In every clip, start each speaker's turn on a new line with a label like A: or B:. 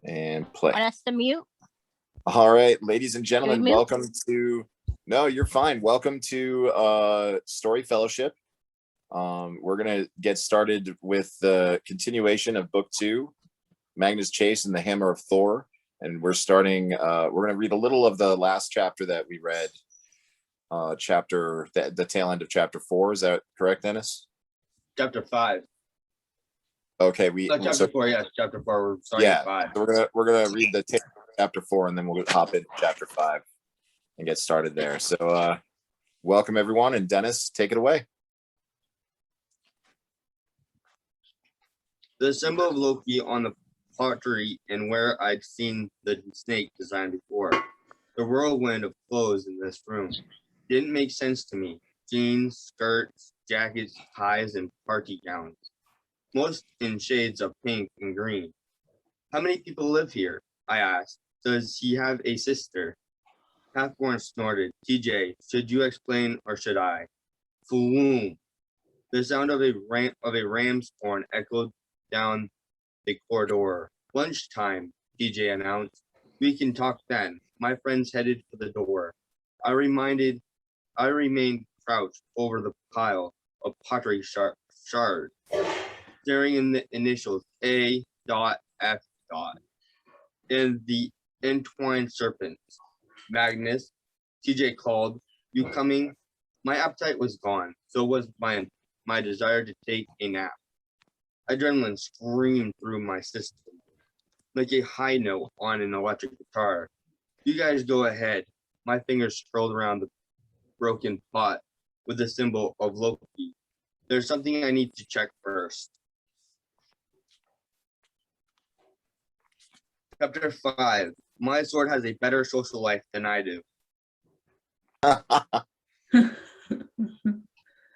A: And play.
B: Want us to mute?
A: All right, ladies and gentlemen,
B: mute?
A: welcome to. No, you're fine. Welcome to Story Fellowship. We're gonna get started with the continuation of Book 2, Magnus Chase and the Hammer of Thor, and we're starting. We're gonna read a little of the last chapter that we read. The tail end of chapter 4. Is that correct, Dennis?
C: Chapter 5.
A: Okay,
C: chapter 4. Yes, chapter 4. We're starting at 5.
A: So we're gonna read the tail end of chapter 4, and then we'll hop into chapter 5 and get started there. So, welcome everyone, and Dennis, take it away.
C: The symbol of Loki on the pottery and where I'd seen the snake design before. The whirlwind of clothes in this room didn't make sense to me. Jeans, skirts, jackets, ties, and party gowns. Most in shades of pink and green. How many people live here? I asked. Does he have a sister? Halfborn snorted. TJ, should you explain or should I? Floom. The sound of a ram's horn echoed down the corridor. Lunchtime, TJ announced. We can talk then. My friends headed for the door. I remained crouched over the pile of pottery shards, staring in the initials A.F. and the entwined serpents. Magnus, TJ called. You coming? My appetite was gone. So was my desire to take a nap. Adrenaline screamed through my system like a high note on an electric guitar. You guys go ahead. My fingers scrolled around the broken pot with the symbol of Loki. There's something I need to check first. Chapter 5. My sword has a better social life than I do.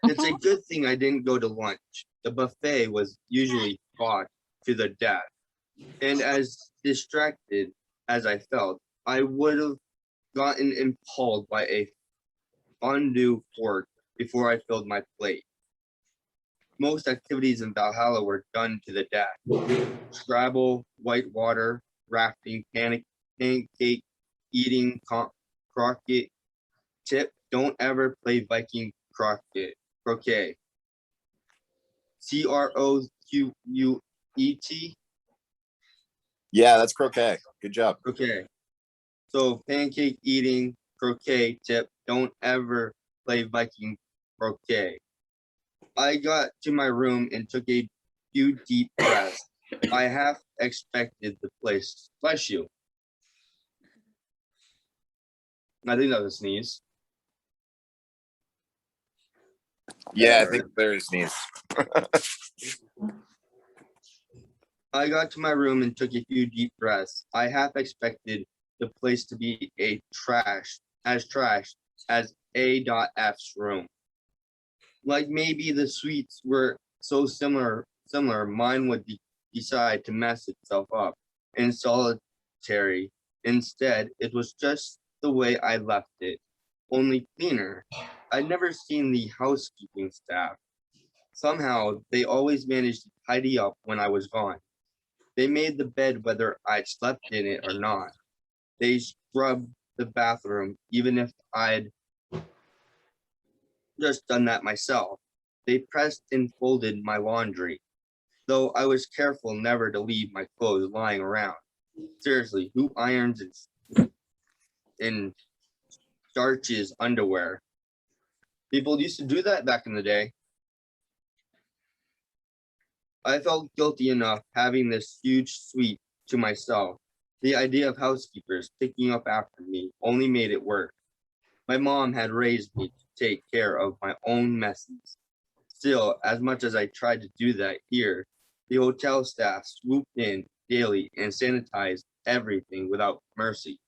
C: It's a good thing I didn't go to lunch. The buffet was usually fought to the death. And as distracted as I felt, I would have gotten impaled by a fondue fork before I filled my plate. Most activities in Valhalla were done to the death. Scrabble, whitewater, rafting, pancake, eating, croquet. Tip, don't ever play Viking croquet. Croquet.
A: Yeah, that's croquet. Good job.
C: Okay. So pancake eating, croquet. Tip, don't ever play Viking croquet. I got to my room and took a few deep breaths. I half expected the place. Bless you. I think that was a sneeze.
A: Yeah, I think there is sneeze.
C: I got to my room and took a few deep breaths. I half expected the place to be trash as A.F's room. Like maybe the suites were so similar, mine would decide to mess itself up in solitary. Instead, it was just the way I left it, only cleaner. I'd never seen the housekeeping staff. Somehow, they always managed to tidy up when I was gone. They made the bed whether I slept in it or not. They scrubbed the bathroom, even if I'd just done that myself. They pressed and folded my laundry, though I was careful never to leave my clothes lying around. Seriously, who irons and starches underwear? People used to do that back in the day. I felt guilty enough having this huge suite to myself. The idea of housekeepers picking up after me only made it worse. My mom had raised me to take care of my own messes. Still, as much as I tried to do that here, the hotel staff swooped in daily and sanitized everything without mercy.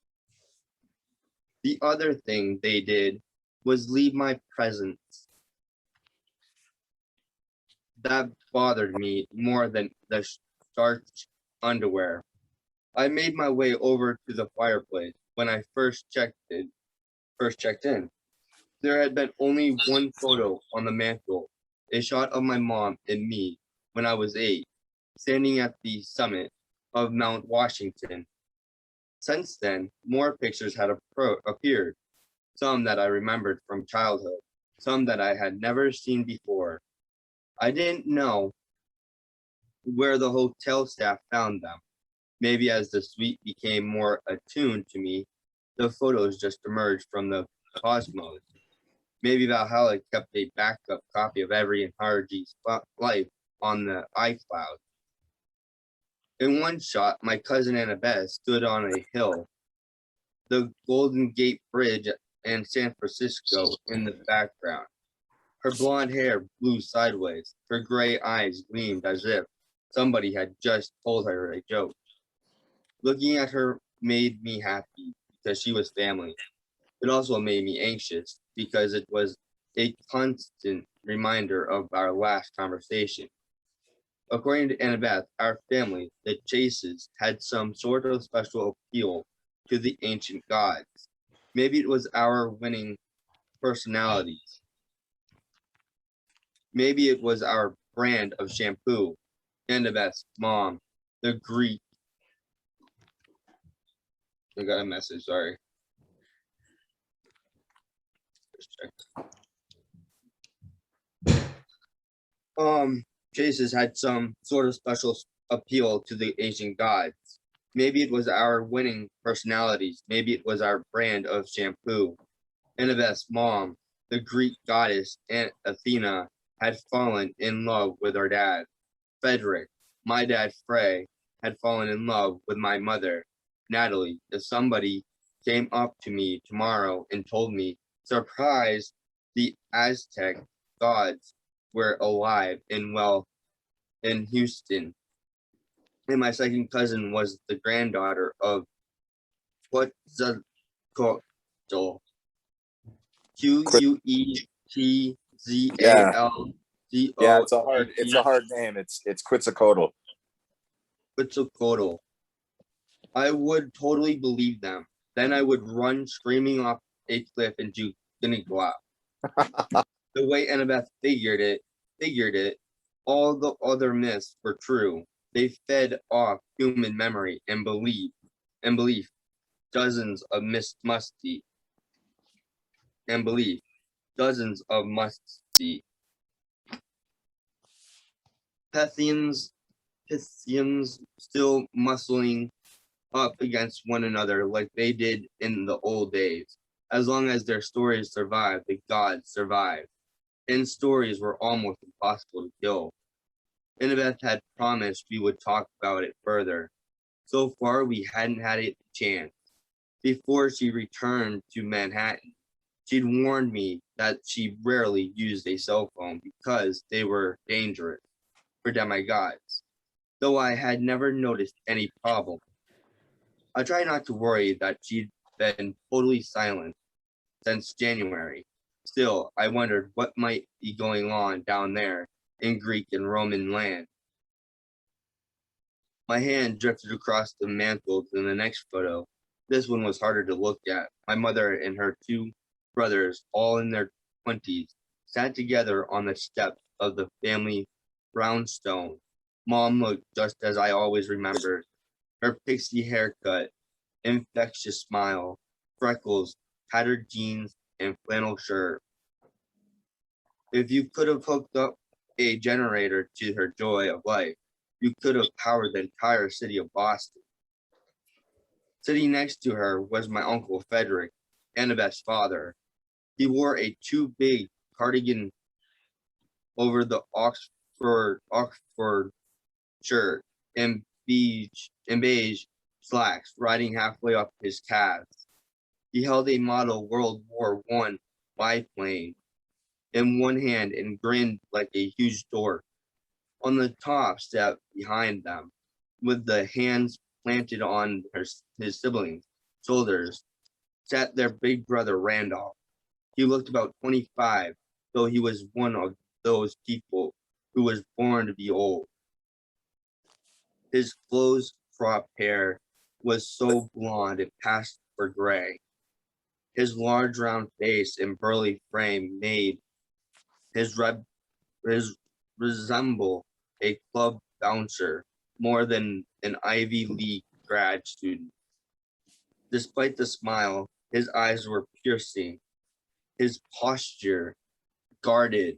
C: The other thing they did was leave my presents. That bothered me more than the starched underwear. I made my way over to the fireplace when I first checked in. There had been only one photo on the mantle, a shot of my mom and me when I was 8, standing at the summit of Mount Washington. Since then, more pictures had appeared, some that I remembered from childhood, some that I had never seen before. I didn't know where the hotel staff found them. Maybe as the suite became more attuned to me, the photos just emerged from the cosmos. Maybe Valhalla kept a backup copy of every Harji's life on the iCloud. In one shot, my cousin Annabeth stood on a hill, the Golden Gate Bridge and San Francisco in the background. Her blonde hair blew sideways. Her gray eyes gleamed as if somebody had just told her a joke. Looking at her made me happy because she was family. It also made me anxious because it was a constant reminder of our last conversation. According to Annabeth, our family, the Chases, had some sort of special appeal to the ancient gods. Maybe it was our winning personalities. Maybe it was our brand of shampoo. Annabeth's mom, the Greek. I got a message, sorry. Just check. Chases had some sort of special appeal to the ancient gods. Maybe it was our winning personalities. Maybe it was our brand of shampoo. Annabeth's mom, the Greek goddess Aunt Athena, had fallen in love with our dad. Frederick, my dad Frey, had fallen in love with my mother, Natalie. If somebody came up to me tomorrow and told me, surprise, the Aztec gods were alive and well in Houston, and my second cousin was the granddaughter of Quetzalcoatl, Quetzalcoatl,
A: Yeah, it's a hard name. It's Quetzalcoatl.
C: Quetzalcoatl. I would totally believe them. Then I would run screaming off a cliff into Guinea-Guap. The way Annabeth figured it, all the other myths were true. They fed off human memory and belief. Dozens of musty and belief. Dozens of musty. Pythians still muscling up against one another like they did in the old days. As long as their stories survived, the gods survived. And stories were almost impossible to kill. Annabeth had promised we would talk about it further. So far, we hadn't had a chance. Before she returned to Manhattan, she'd warned me that she rarely used a cell phone because they were dangerous for demigods, though I had never noticed any problem. I tried not to worry that she'd been totally silent since January. Still, I wondered what might be going on down there in Greek and Roman land. My hand drifted across the mantle to the next photo. This one was harder to look at. My mother and her two brothers, all in their 20s, sat together on the steps of the family brownstone. Mom looked just as I always remembered. Her pixie haircut, infectious smile, freckles, tattered jeans, and flannel shirt. If you could have hooked up a generator to her joy of life, you could have powered the entire city of Boston. Sitting next to her was my uncle Frederick, Annabeth's father. He wore a too big cardigan over the Oxford shirt and beige slacks riding halfway up his calves. He held a model World War I biplane in one hand and grinned like a huge dork. On the top step behind them, with the hands planted on his siblings' shoulders, sat their big brother Randolph. He looked about 25, though he was one of those people who was born to be old. His close cropped hair was so blonde it passed for gray. His large round face and burly frame made his resemble a club bouncer more than an Ivy League grad student. Despite the smile, his eyes were piercing, his posture guarded.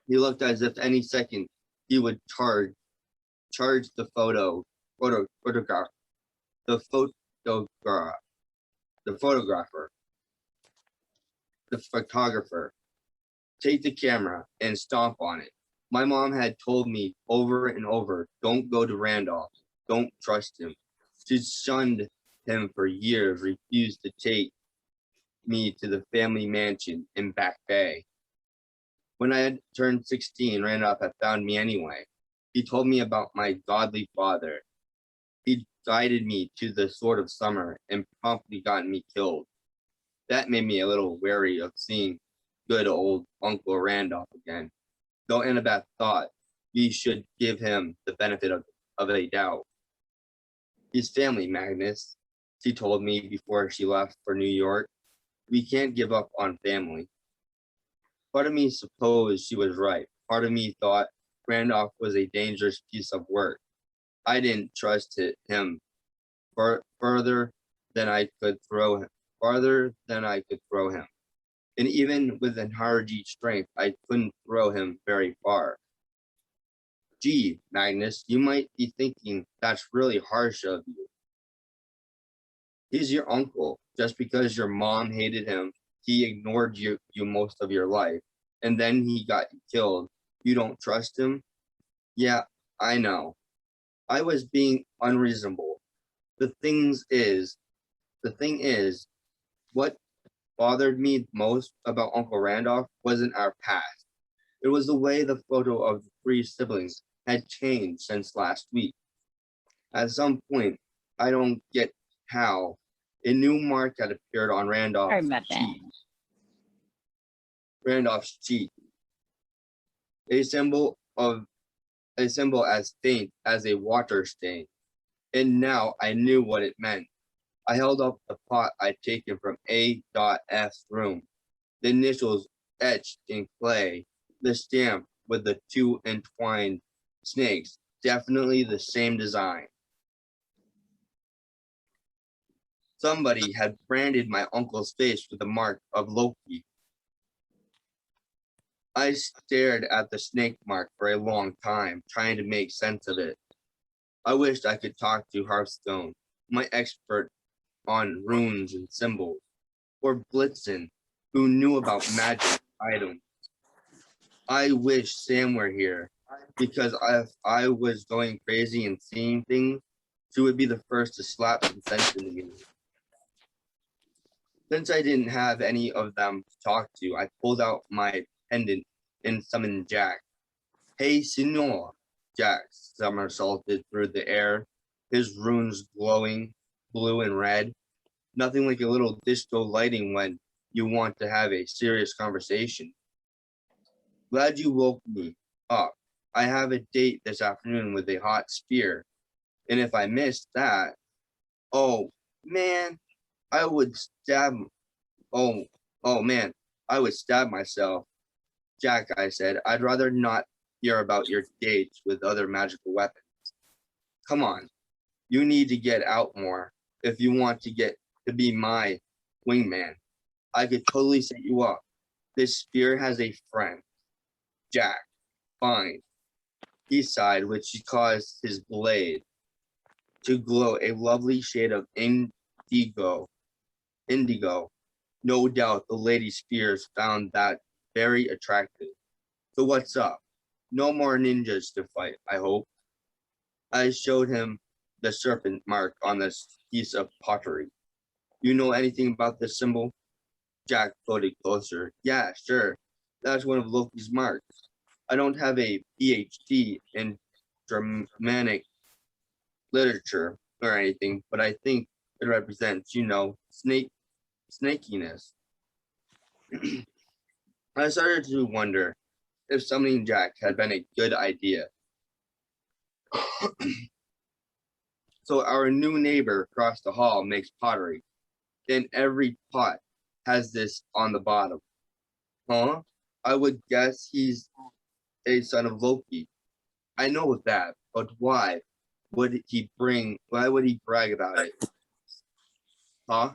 C: He looked as if any second he would charge the photographer, the photographer, take the camera and stomp on it. My mom had told me over and over, don't go to Randolph, don't trust him. She shunned him for years, refused to take me to the family mansion in Back Bay. When I had turned 16, Randolph had found me anyway. He told me about my godly father. He guided me to the Sword of Summer and promptly got me killed. That made me a little wary of seeing good old Uncle Randolph again, though Annabeth thought we should give him the benefit of a doubt. His family, Magnus, she told me before she left for New York. We can't give up on family. Part of me supposed she was right. Part of me thought Randolph was a dangerous piece of work. I didn't trust him farther than I could throw him. And even with Harji's strength, I couldn't throw him very far. Gee, Magnus, you might be thinking that's really harsh of you. He's your uncle. Just because your mom hated him, he ignored you most of your life, and then he got killed. You don't trust him? Yeah, I know. I was being unreasonable. The thing is, what bothered me most about Uncle Randolph wasn't our past. It was the way the photo of the three siblings had changed since last week. At some point, I don't get how, a new mark had appeared on Randolph's cheek. A symbol as faint as a water stain. And now I knew what it meant. I held up the pot I'd taken from A.F's room. The initials etched in clay, the stamp with the two entwined snakes, definitely the same design. Somebody had branded my uncle's face with the mark of Loki. I stared at the snake mark for a long time, trying to make sense of it. I wished I could talk to Hearthstone, my expert on runes and symbols, or Blitzen, who knew about magic items. I wish Sam were here, because if I was going crazy and seeing things, she would be the first to slap some sense into me. Since I didn't have any of them to talk to, I pulled out my pendant and summoned Jack. Hey, senor! Jack somersaulted through the air, his runes glowing blue and red. Nothing like a little disco lighting when you want to have a serious conversation. Glad you woke me up. I have a date this afternoon with a hot spear. And if I missed that, oh man, I would stab myself. Jack, I said, I'd rather not hear about your dates with other magical weapons. Come on, you need to get out more if you want to be my wingman. I could totally set you up. This spear has a friend. Jack, fine. He sighed, which caused his blade to glow a lovely shade of indigo. No doubt the Lady Spears found that very attractive. So what's up? No more ninjas to fight, I hope. I showed him the serpent mark on this piece of pottery. You know anything about this symbol? Jack floated closer. Yeah, sure. That's one of Loki's marks. I don't have a PhD in Germanic literature or anything, but I think it represents, snakiness. I started to wonder if summoning Jack had been a good idea. So our new neighbor across the hall makes pottery. Then every pot has this on the bottom. Huh? I would guess he's a son of Loki. I know that, but why would he brag about it? Huh?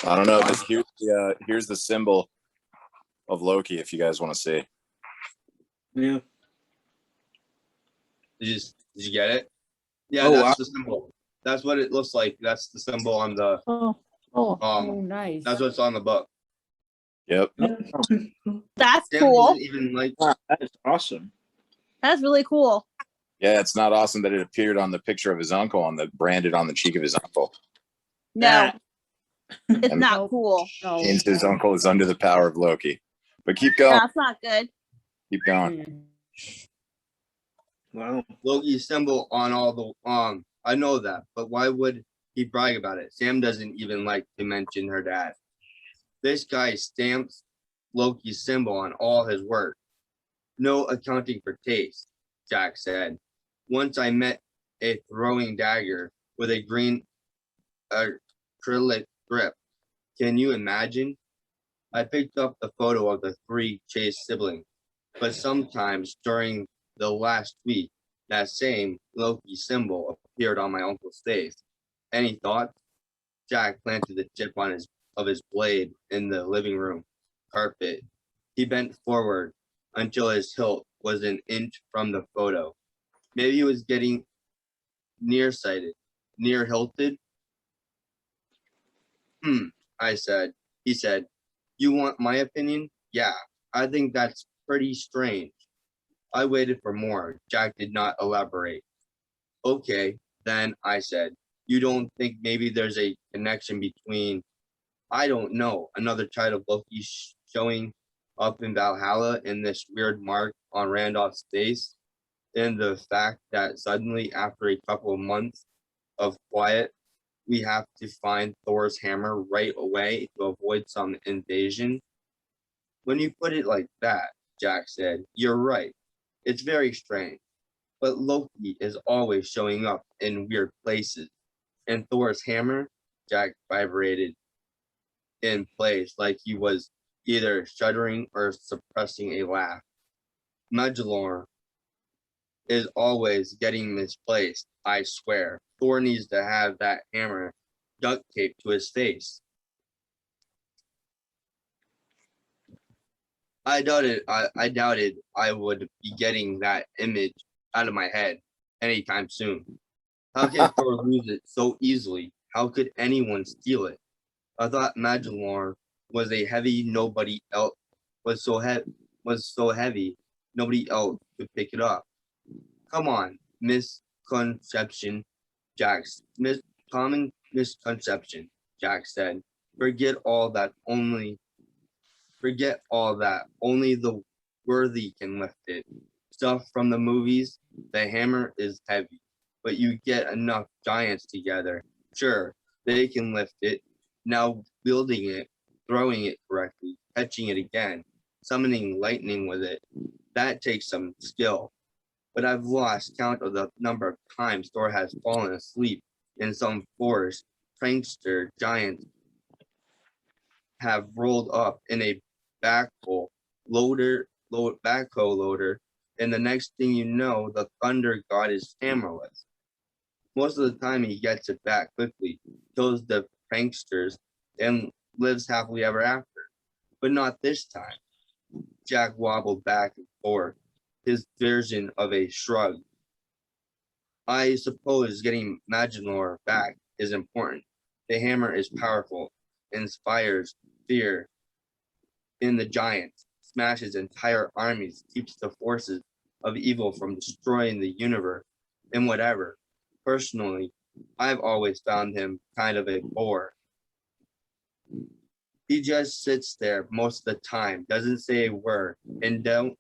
A: I don't know, but here's the symbol of Loki if you guys want to see.
B: Yeah.
C: Did you get it? Yeah,
B: Oh,
C: that's the symbol. That's what it looks like. That's the symbol on the
D: Nice.
C: that's what's on the book.
A: Yep.
E: That's
C: Sam
E: cool.
C: doesn't even like
B: Wow, that is awesome.
E: That's really cool.
A: Yeah, it's not awesome that it appeared on the picture of his uncle branded on the cheek of his uncle.
E: No, it's
A: And-
E: not cool.
D: No.
A: Means his uncle is under the power of Loki. But keep going.
E: That's not good.
A: Keep going.
B: Wow.
C: Loki's symbol on all the I know that, but why would he brag about it? Sam doesn't even like to mention her dad. This guy stamps Loki's symbol on all his work. No accounting for taste, Jack said. Once I met a throwing dagger with a green acrylic grip. Can you imagine? I picked up the photo of the 3 Chase siblings, but sometimes during the last week, that same Loki symbol appeared on my uncle's face. Any thoughts? Jack planted the tip on his blade in the living room carpet. He bent forward until his hilt was an inch from the photo. Maybe he was getting nearsighted, near-hilted. I said. He said, "You want my opinion? Yeah, I think that's pretty strange." I waited for more. Jack did not elaborate. Okay, then I said, "You don't think maybe there's a connection between, I don't know, another child of Loki showing up in Valhalla and this weird mark on Randolph's face, and the fact that suddenly, after a couple of months of quiet, we have to find Thor's hammer right away to avoid some invasion?" When you put it like that, Jack said, you're right. It's very strange. But Loki is always showing up in weird places. And Thor's hammer, Jack vibrated in place like he was either shuddering or suppressing a laugh. Magellor is always getting misplaced, I swear. Thor needs to have that hammer duct taped to his face. I doubted I would be getting that image out of my head anytime soon. How can Thor lose it so easily? How could anyone steal it? I thought Magellor was a heavy nobody else was so heavy nobody else could pick it up. Come on, misconception, common misconception, Jack said. Forget all that. Only the worthy can lift it. Stuff from the movies, the hammer is heavy, but you get enough giants together. Sure, they can lift it. Now wielding it, throwing it correctly, catching it again, summoning lightning with it, that takes some skill. But I've lost count of the number of times Thor has fallen asleep in some forest. Prankster giants have rolled up in a backhoe loader, and the next thing you know, the thunder god is hammerless. Most of the time he gets it back quickly, kills the pranksters, and lives happily ever after. But not this time. Jack wobbled back and forth, his version of a shrug. I suppose getting Magellor back is important. The hammer is powerful, inspires fear in the giants, smashes entire armies, keeps the forces of evil from destroying the universe, and whatever. Personally, I've always found him kind of a bore. He just sits there most of the time, doesn't say a word, and don't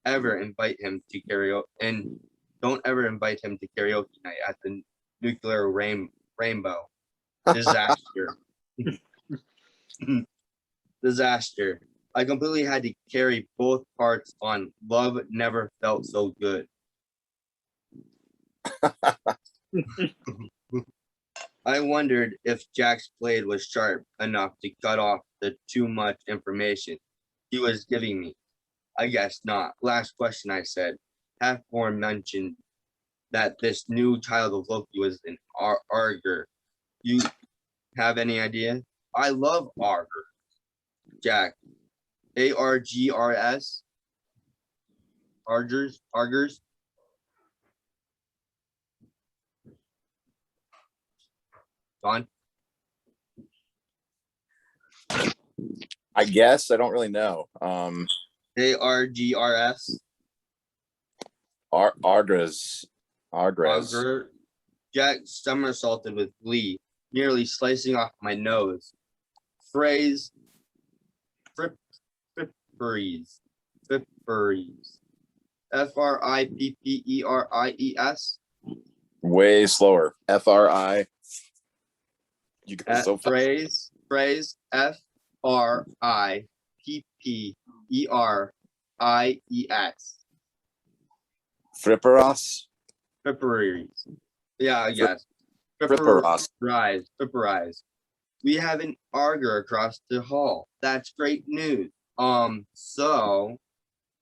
C: ever invite him to karaoke night at the nuclear rainbow. Disaster. Disaster. I completely had to carry both parts on. Love never felt so good. I wondered if Jack's blade was sharp enough to cut off the too much information he was giving me. I guess not. Last question, I said. Halfborn mentioned that this new child of Loki was an Arger. You have any idea? I love Arger. Jack. Argrs. Argers. Don.
A: I guess I don't really know.
C: Argrs.
A: Ardres.
C: Auger. Jack somersaulted with glee, nearly slicing off my nose. Phrase. Fripperies. Fripperies. Fripperies.
A: Way slower. FRI. You go so fast.
C: Phrase FRIPPERIES.
A: Fripperos.
C: Fripperies. Yeah, I guess.
A: Fripperos.
C: Fripperies. We have an Arger across the hall. That's great news. So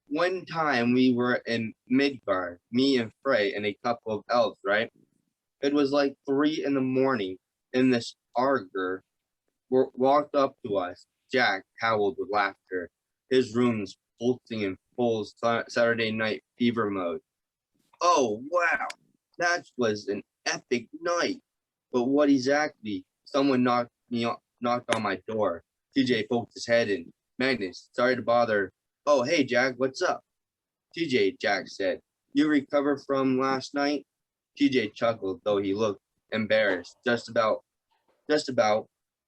C: one time we were in Midgard, me and Frey and a couple of elves, right? It was like 3 a.m, and this Arger walked up to us. Jack howled with laughter. His room's pulsing in full Saturday night fever mode. Oh wow, that was an epic night. But what exactly? Someone knocked on my door. TJ poked his head in. Magnus, sorry to bother. Oh, hey, Jack, what's up? TJ, Jack said. You recovered from last night? TJ chuckled, though he looked embarrassed. Just about.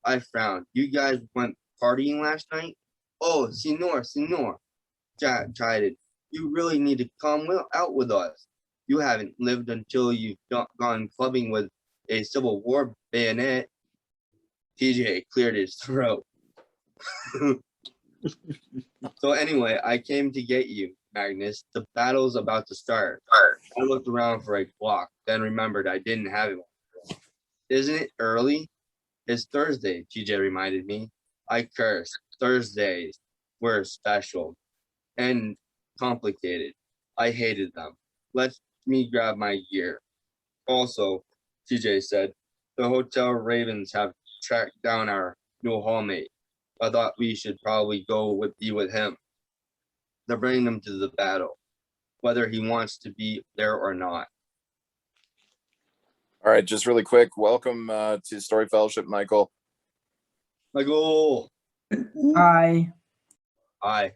C: I frowned. You guys went partying last night? Oh, senor. Jack chided. You really need to come out with us. You haven't lived until you've gone clubbing with a Civil War bayonet. TJ cleared his throat. So anyway, I came to get you, Magnus. The battle's about to start. I looked around for a clock, then remembered I didn't have it. Isn't it early? It's Thursday, TJ reminded me. I cursed. Thursdays were special and complicated. I hated them. Let me grab my gear. Also, TJ said, the Hotel Ravens have tracked down our new hallmate. I thought we should probably be with him. They're bringing him to the battle, whether he wants to be there or not.
A: All right, just really quick. Welcome to Story Fellowship, Michael.
C: Michael.
B: Hi.
C: Hi.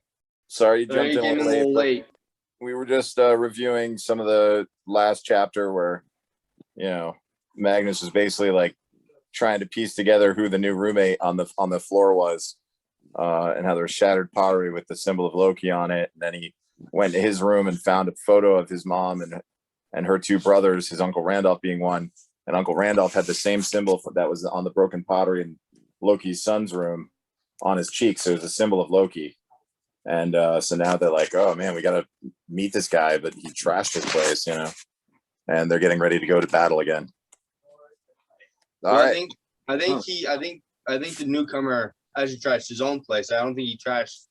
A: Sorry you
C: Sorry
A: jumped
C: you
A: in
C: came
A: a
C: in a
A: little
C: little
A: late.
C: late.
A: We were just reviewing some of the last chapter where, Magnus was basically like trying to piece together who the new roommate on the floor was, and how there was shattered pottery with the symbol of Loki on it. And then he went to his room and found a photo of his mom and her 2 brothers, his Uncle Randolph being one. And Uncle Randolph had the same symbol that was on the broken pottery in Loki's son's room on his cheek. So it was a symbol of Loki. And so now they're like, oh man, we got to meet this guy, but he trashed his place, and they're getting ready to go to battle again. All
C: Well,
A: right.
C: I think the newcomer actually trashed his own place. I don't think he trashed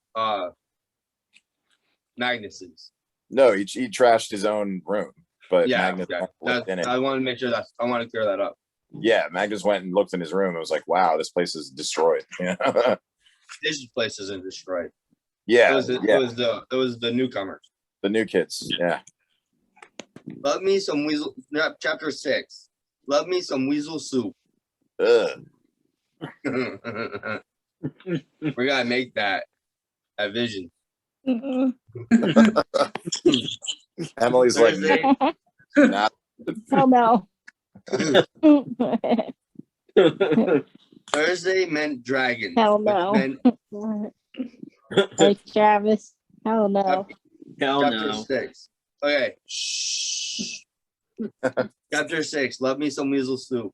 C: Magnus's.
A: No, he trashed his own room, but
C: Yeah,
A: Magnus
C: okay.
A: looked in it.
C: I want to make sure I want to clear that up.
A: Yeah, Magnus went and looked in his room and was like, wow, this place is destroyed.
C: This place isn't destroyed.
A: Yeah,
C: It was the newcomers.
A: the new kids. Yeah.
C: Love me some weasel. Chapter 6. Love me some weasel soup.
A: Ugh.
C: We gotta make that vision.
D: Mm-mm.
A: Emily's like,
C: Thursday,
A: nah.
D: Oh, no.
C: Thursday meant dragons.
D: Hell
C: which
D: no.
C: meant
D: Hey, Travis. Hell no.
B: Hell
C: chapter
B: no.
C: 6. Okay. Chapter 6. Love me some weasel soup.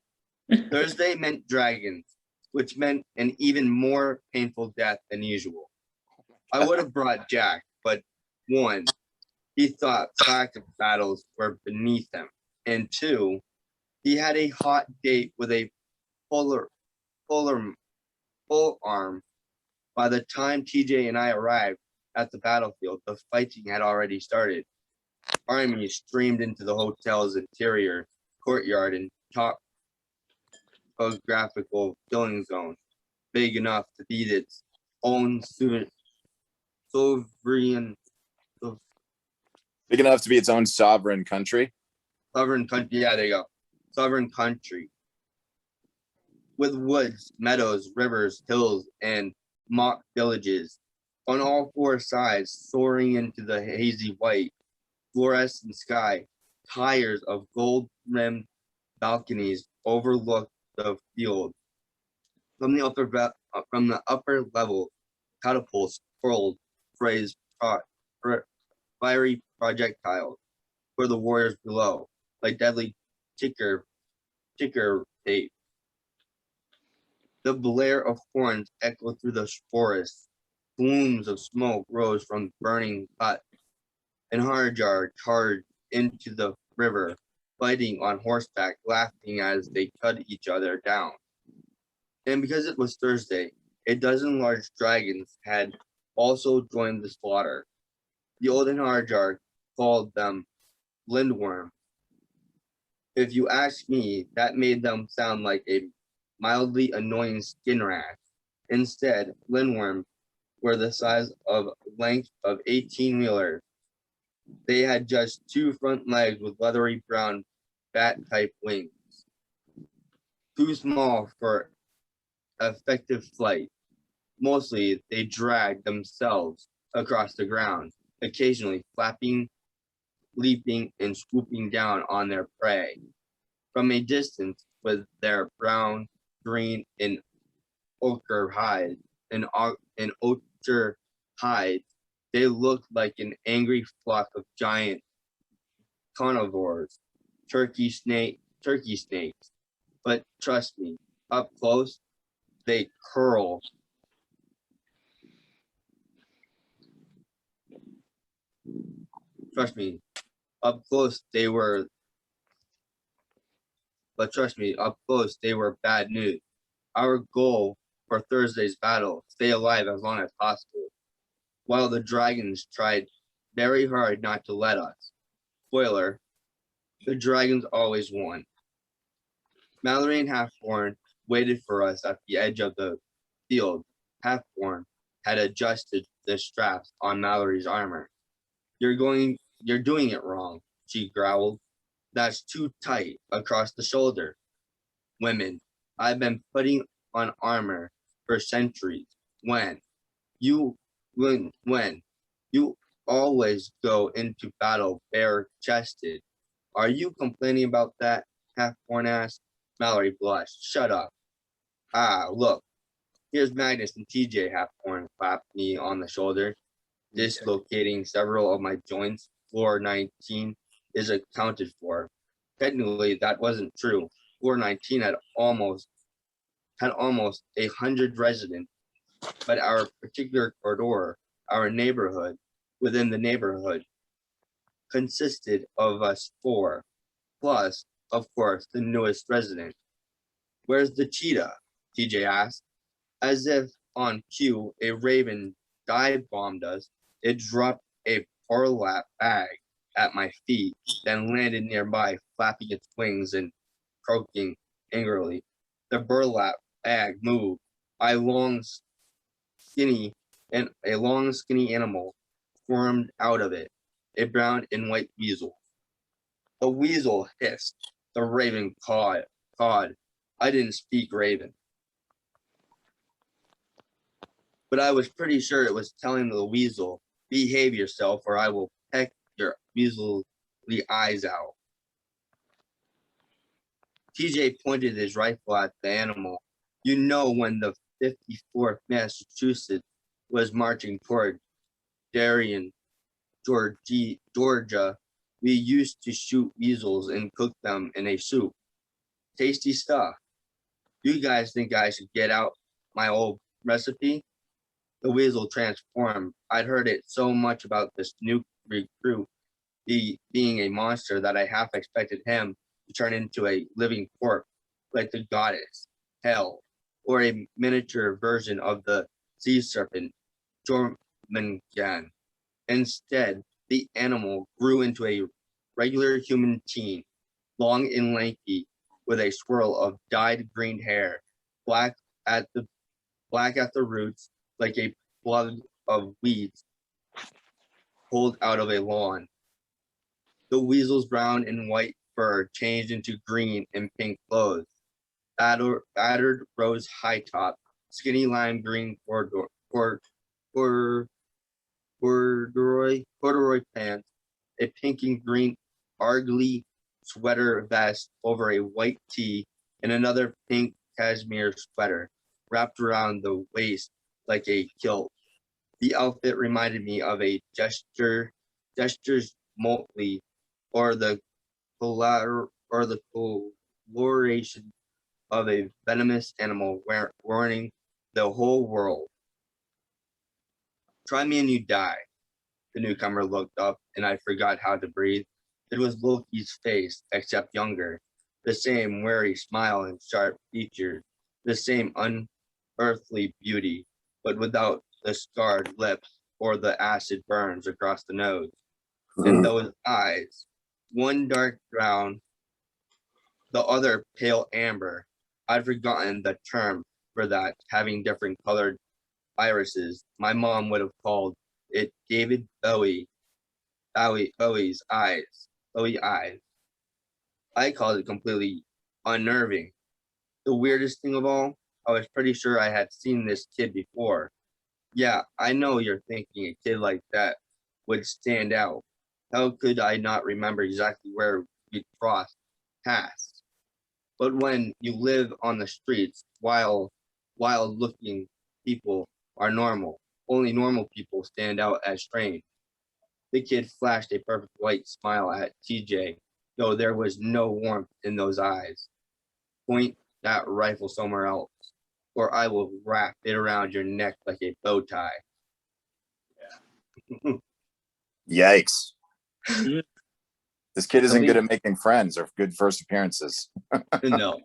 C: Thursday meant dragons, which meant an even more painful death than usual. I would have brought Jack, but 1, he thought practice battles were beneath him, and 2, he had a hot date with a full arm. By the time TJ and I arrived at the battlefield, the fighting had already started. Armies streamed into the hotel's interior courtyard and topographical killing zone, big enough to beat its own sovereign
A: Big enough to be its own sovereign country.
C: sovereign country. Yeah, there you go. Sovereign country. With woods, meadows, rivers, hills, and mock villages on all four sides, soaring into the hazy white, fluorescent sky. Tires of gold-rimmed balconies overlook the field. From the upper level, catapults hurled fiery projectiles for the warriors below, like deadly ticker tape. The blare of horns echoed through the forest. Plumes of smoke rose from burning huts, and Harajar charged into the river, fighting on horseback, laughing as they cut each other down. And because it was Thursday, a dozen large dragons had also joined the slaughter. The olden Harajar called them lindworm. If you ask me, that made them sound like a mildly annoying skin rash. Instead, lindworm were the size of length of 18-wheelers. They had just two front legs with leathery brown bat-type wings, too small for effective flight. Mostly, they dragged themselves across the ground, occasionally flapping, leaping, and swooping down on their prey. From a distance, with their brown, green, and ochre hide, they looked like an angry flock of giant carnivores, turkey snakes. But trust me, up close, they curl. Trust me, up close they were. But trust me, up close they were bad news. Our goal for Thursday's battle: stay alive as long as possible, while the dragons tried very hard not to let us. Spoiler: the dragons always won. Mallory and Halfborn waited for us at the edge of the field. Halfborn had adjusted the straps on Mallory's armor. You're doing it wrong, she growled. That's too tight across the shoulder. Women, I've been putting on armor for centuries. When you always go into battle bare-chested. Are you complaining about that? Halfborn asked. Mallory blushed. Shut up. Ah, look. Here's Magnus and TJ. Halfborn clapped me on the shoulder, dislocating several of my joints. Floor 19 is accounted for. Technically, that wasn't true. Floor 19 had almost 100 residents, but our particular corridor, our neighborhood, within the neighborhood, consisted of us four, plus, of course, the newest resident. Where's the cheetah? TJ asked. As if on cue, a raven dive-bombed us. It dropped a burlap bag at my feet, then landed nearby, flapping its wings and croaking angrily. The burlap bag moved. A long, skinny animal formed out of it, a brown and white weasel. The weasel hissed. The raven cawed. I didn't speak raven, but I was pretty sure it was telling the weasel, behave yourself or I will peck your weaselly eyes out. TJ pointed his rifle at the animal. You know, when the 54th Massachusetts was marching toward Darien, Georgia, we used to shoot weasels and cook them in a soup. Tasty stuff. You guys think I should get out my old recipe? The weasel transformed. I'd heard it so much about this new recruit being a monster that I half expected him to turn into a living corpse, like the goddess, Hell, or a miniature version of the sea serpent, than can. Instead, the animal grew into a regular human teen, long and lanky, with a swirl of dyed green hair, black at the black at the roots, like a plug of weeds pulled out of a lawn. The weasel's brown and white fur changed into green and pink clothes. Battered rose high top, skinny lime green corduroy pants, a pink and green argly sweater vest over a white tee, and another pink cashmere sweater wrapped around the waist like a kilt. The outfit reminded me of a gestures Motley, or the coloration of a venomous animal warning the whole world. Try me and you die. The newcomer looked up, and I forgot how to breathe. It was Loki's face, except younger. The same wary smile and sharp features, the same unearthly beauty, but without the scarred lips or the acid burns across the nose. And those eyes, one dark brown, the other pale amber. I'd forgotten the term for that, having different colored irises. My mom would have called it David Bowie's eyes. Bowie eyes. I called it completely unnerving. The weirdest thing of all, I was pretty sure I had seen this kid before. Yeah, I know you're thinking a kid like that would stand out. How could I not remember exactly where we crossed paths? But when you live on the streets, wild-looking people are normal. Only normal people stand out as strange. The kid flashed a perfect white smile at TJ, though there was no warmth in those eyes. Point that rifle somewhere else, or I will wrap it around your neck like a bow tie.
A: Yikes. This kid isn't
C: Something-
A: good at making friends or good first appearances.
C: No.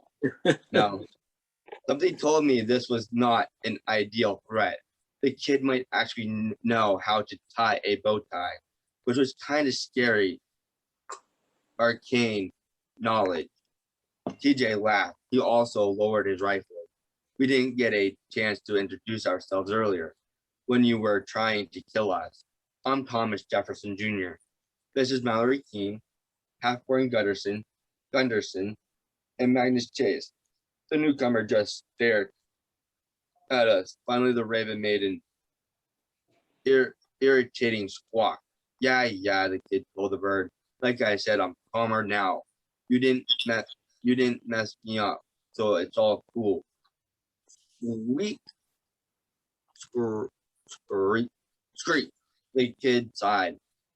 C: Something told me this was not an ideal threat. The kid might actually know how to tie a bow tie, which was kind of scary. Arcane knowledge. TJ laughed. He also lowered his rifle. We didn't get a chance to introduce ourselves earlier when you were trying to kill us. I'm Thomas Jefferson Jr. This is Mallory Keene, Halfborn Gunderson, and Magnus Chase. The newcomer just stared at us. Finally, the raven made an irritating squawk. Yeah, the kid told the bird. Like I said, I'm calmer now. You didn't mess me up, so it's all cool. Squeak, screech. The kid sighed.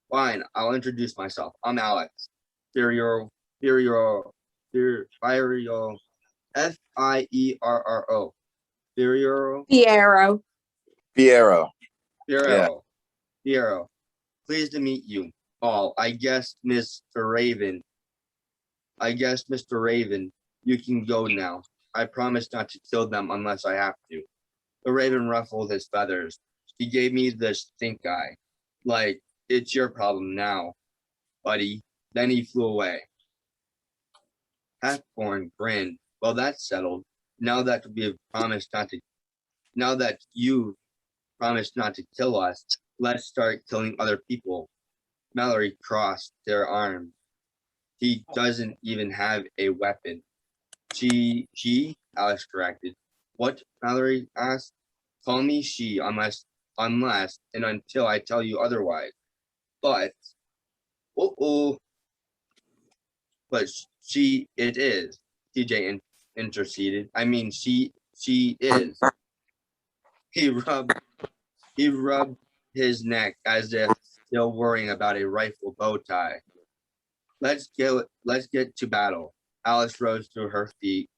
C: Fine, I'll introduce myself. I'm Alex. Fiero, Fiero, F-I-E-R-R-O. Fiero.
B: Piero.
A: Piero.
C: Fiero. Fiero. Pleased to meet you all. I guess Mr. Raven, you can go now. I promise not to kill them unless I have to. The raven ruffled his feathers. He gave me the stink eye. Like, it's your problem now, buddy. Then he flew away. Halfborn grinned. Well, that's settled. Now that you promised not to kill us, let's start killing other people. Mallory crossed their arms. He doesn't even have a weapon. She, Alex corrected. What? Mallory asked. Call me she unless and until I tell you otherwise. But, but she, it is. TJ interceded. I mean, she is. He rubbed his neck as if still worrying about a rifle bow tie. Let's get to battle. Alice rose to her feet.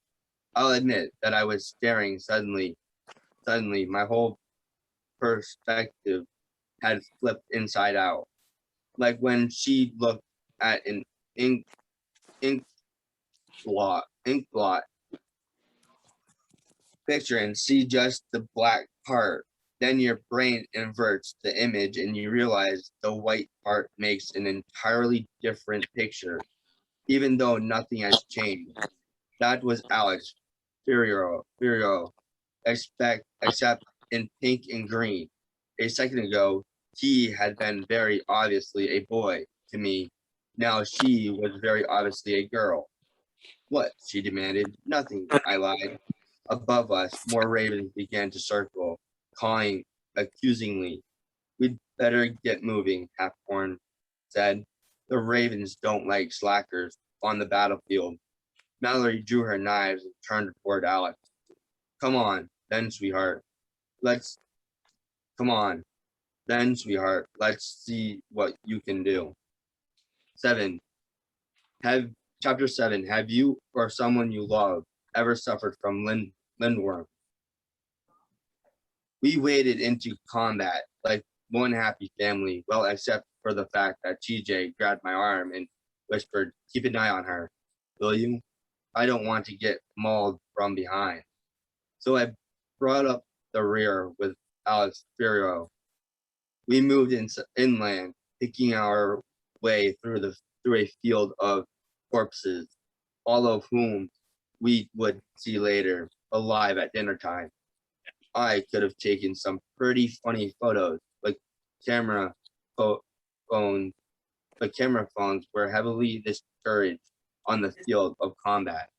C: I'll admit that I was staring suddenly my whole perspective had flipped inside out. Like when she looked at an ink blot picture and see just the black part Then your brain inverts the image and you realize the white part makes an entirely different picture, even though nothing has changed. That was Alex Furio, except in pink and green. A second ago, he had been very obviously a boy to me. Now she was very obviously a girl. What? She demanded. Nothing, I lied. Above us, more ravens began to circle, cawing accusingly. We'd better get moving, Halfborn said. The ravens don't like slackers on the battlefield. Mallory drew her knives and turned toward Alex. Come on, then, sweetheart. Come on, then, sweetheart. Let's see what you can do. 7. Chapter 7. Have you or someone you love ever suffered from lindworm? We waded into combat like one happy family, well, except for the fact that TJ grabbed my arm and whispered, keep an eye on her, will you? I don't want to get mauled from behind. So I brought up the rear with Alex Furio. We moved inland, picking our way through a field of corpses, all of whom we would see later, alive at dinner time. I could have taken some pretty funny photos, but camera phones were heavily discouraged on the field of combat.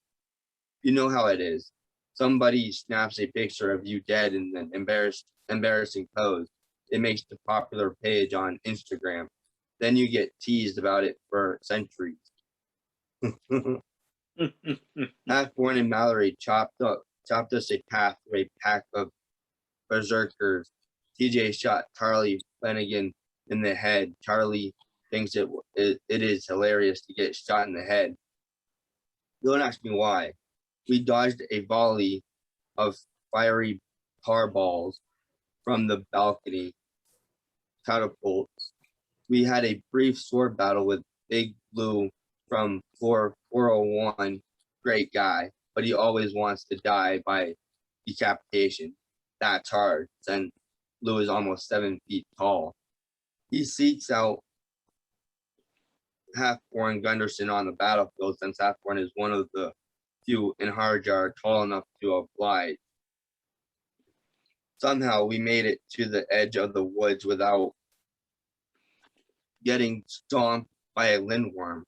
C: You know how it is. Somebody snaps a picture of you dead in an embarrassing pose. It makes the popular page on Instagram. Then you get teased about it for centuries. Halfborn and Mallory chopped us a path through a pack of berserkers. TJ shot Charlie Flanagan in the head. Charlie thinks it is hilarious to get shot in the head. Don't ask me why. We dodged a volley of fiery tar balls from the balcony catapults. We had a brief sword battle with Big Blue from floor 401. Great guy, but he always wants to die by decapitation. That's hard, since Blue is almost 7 feet tall. He seeks out Halfborn Gunderson on the battlefield, since Halfborn is one of the few in Harjar tall enough to oblige. Somehow we made it to the edge of the woods without getting stomped by a lindworm.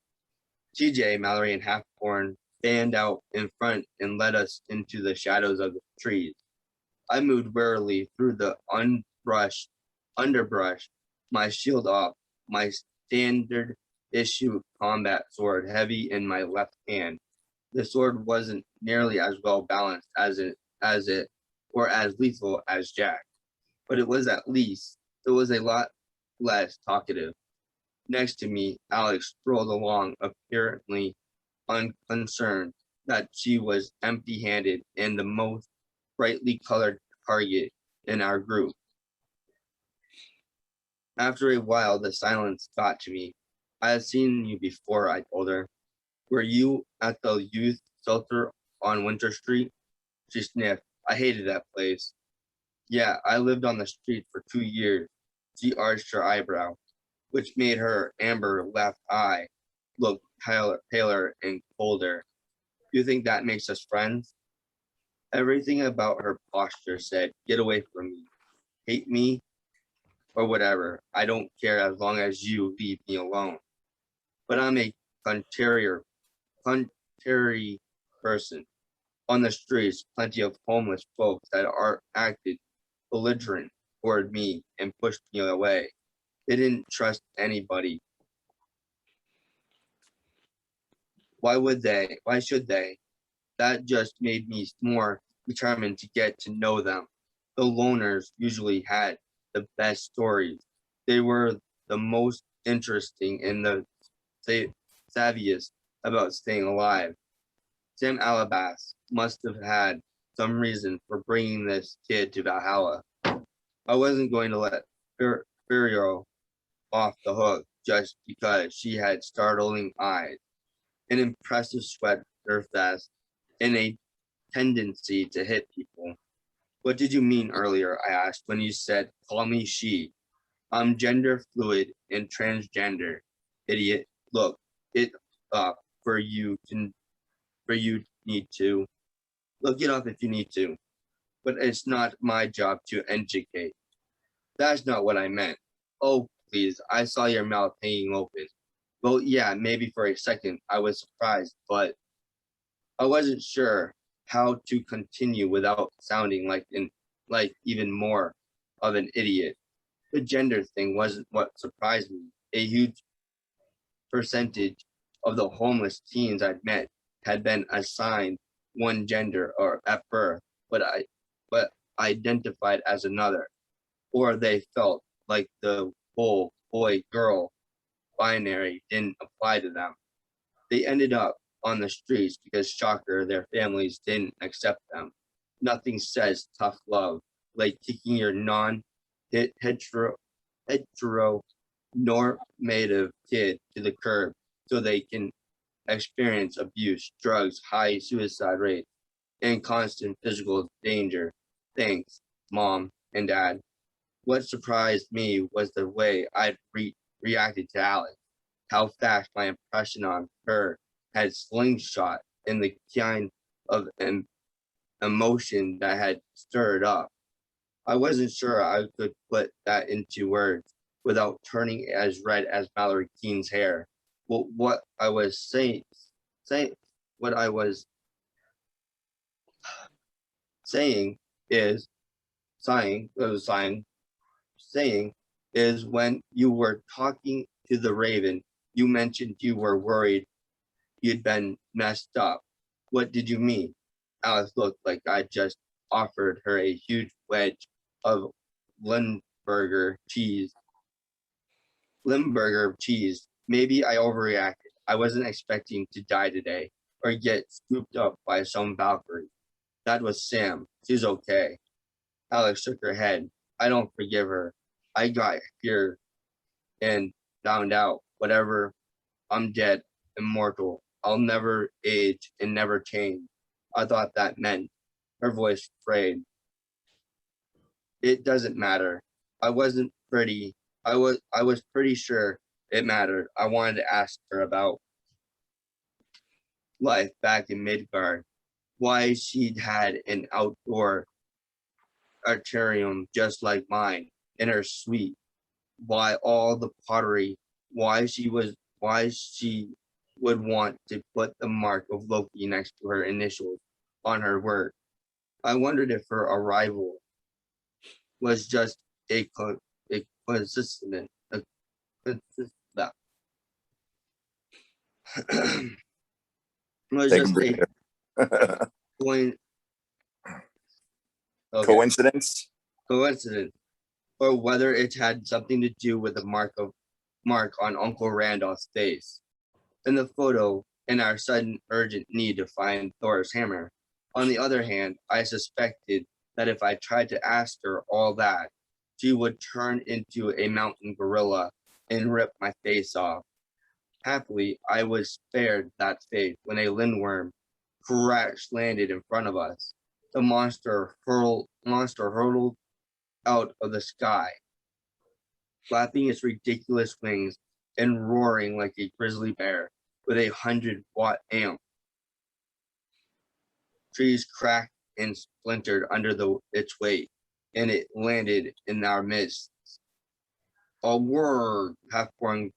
C: TJ, Mallory, and Halfborn fanned out in front and led us into the shadows of the trees. I moved warily through the underbrush, my shield off, my standard issue combat sword heavy in my left hand. The sword wasn't nearly as well balanced as it or as lethal as Jack, but it was a lot less talkative. Next to me, Alex strolled along, apparently unconcerned that she was empty-handed and the most brightly colored target in our group. After a while, the silence got to me. I had seen you before, I told her. Were you at the youth shelter on Winter Street? She sniffed. I hated that place. Yeah, I lived on the street for 2 years. She arched her eyebrow, which made her amber left eye look paler and colder. You think that makes us friends? Everything about her posture said, get away from me. Hate me? Or whatever. I don't care as long as you leave me alone. But I'm a contrary person. On the streets, plenty of homeless folks that acted belligerent toward me and pushed me away. They didn't trust anybody. Why would they? Why should they? That just made me more determined to get to know them. The loners usually had the best stories. They were the most interesting and the savviest about staying alive. Sam Alabas must have had some reason for bringing this kid to Valhalla. I wasn't going to let Furio off the hook just because she had startling eyes, an impressive sweater vest, and a tendency to hit people. What did you mean earlier? I asked when you said, call me she. I'm gender fluid and transgender. Idiot. Look it up for you need to. Look it up if you need to. But it's not my job to educate. That's not what I meant. Oh, please, I saw your mouth hanging open. Well, yeah, maybe for a second I was surprised, but I wasn't sure how to continue without sounding like even more of an idiot. The gender thing wasn't what surprised me. A huge percentage of the homeless teens I'd met had been assigned one gender or at birth, but identified as another, or they felt like the whole boy girl binary didn't apply to them. They ended up on the streets because, shocker, their families didn't accept them. Nothing says tough love like kicking your heteronormative kid to the curb so they can experience abuse, drugs, high suicide rate, and constant physical danger. Thanks, Mom and Dad. What surprised me was the way I'd reacted to Alex, how fast my impression on her had slingshot and the kind of emotion that had stirred up. I wasn't sure I could put that into words without turning as red as Mallory Keene's hair. Well, what I was saying is, saying is when you were talking to the Raven, you mentioned you were worried you'd been messed up. What did you mean? Alice looked like I just offered her a huge wedge of Limburger cheese. Maybe I overreacted. I wasn't expecting to die today or get scooped up by some Valkyrie. That was Sam. She's okay. Alex shook her head. I don't forgive her. I got here and found out whatever. I'm dead, immortal. I'll never age and never change. I thought that meant. Her voice frayed. It doesn't matter. I was pretty sure it mattered. I wanted to ask her about life back in Midgard, why she'd had an outdoor arterium just like mine in her suite, why all the pottery, why she would want to put the mark of Loki next to her initials on her work. I wondered if her arrival was just a consistent that was
A: Take a
C: just a
A: breather.
C: coin, okay,
A: Coincidence?
C: coincidence, or whether it had something to do with the mark on Uncle Randolph's face. In the photo, and our sudden urgent need to find Thor's hammer. On the other hand, I suspected that if I tried to ask her all that, she would turn into a mountain gorilla and rip my face off. Happily, I was spared that fate when a lindworm crash landed in front of us. The monster hurtled out of the sky, flapping its ridiculous wings and roaring like a grizzly bear with a 100-watt amp. Trees cracked and splintered under its weight, and it landed in our midst. A word, Halfborn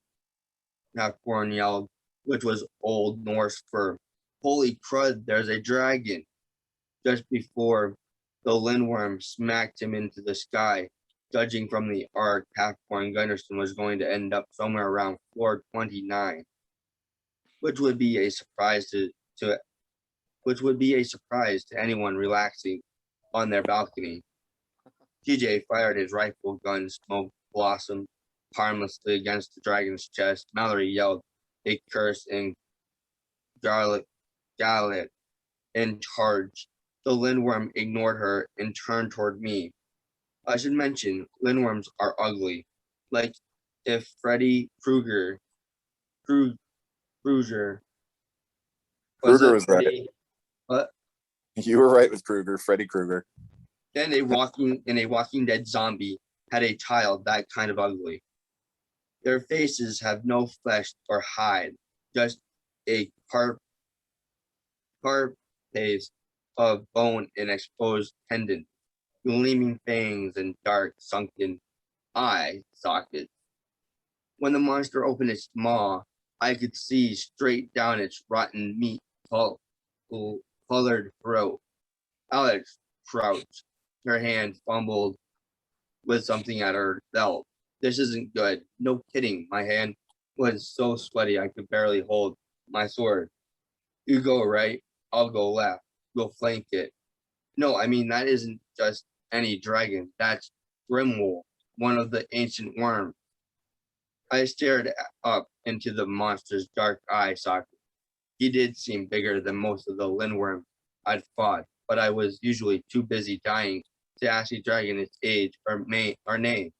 C: yelled, which was Old Norse for "Holy crud, there's a dragon!" Just before the lindworm smacked him into the sky. Judging from the arc, Halfborn Gunnarsson was going to end up somewhere around floor 29, which would be a surprise to anyone relaxing on their balcony. TJ fired his rifle gun, smoke blossomed harmlessly against the dragon's chest. Mallory yelled a curse and Gallet and charged. The lindworm ignored her and turned toward me. I should mention, lindworms are ugly. Like if Freddy Krueger
A: Krueger was right.
C: What?
A: You were right with Krueger, Freddy Krueger.
C: Then a Walking Dead zombie had a child that kind of ugly. Their faces have no flesh or hide, just a carapace of bone and exposed tendon, gleaming fangs and dark sunken eye sockets. When the monster opened its maw, I could see straight down its rotten meat colored throat. Alex crouched. Her hand fumbled with something at her belt. This isn't good. No kidding. My hand was so sweaty I could barely hold my sword. You go right, I'll go left. We'll flank it. No, I mean, that isn't just any dragon. That's Grimwolf, one of the ancient worms. I stared up into the monster's dark eye socket. He did seem bigger than most of the Lindworms I'd fought, but I was usually too busy dying to ask a dragon its age or name.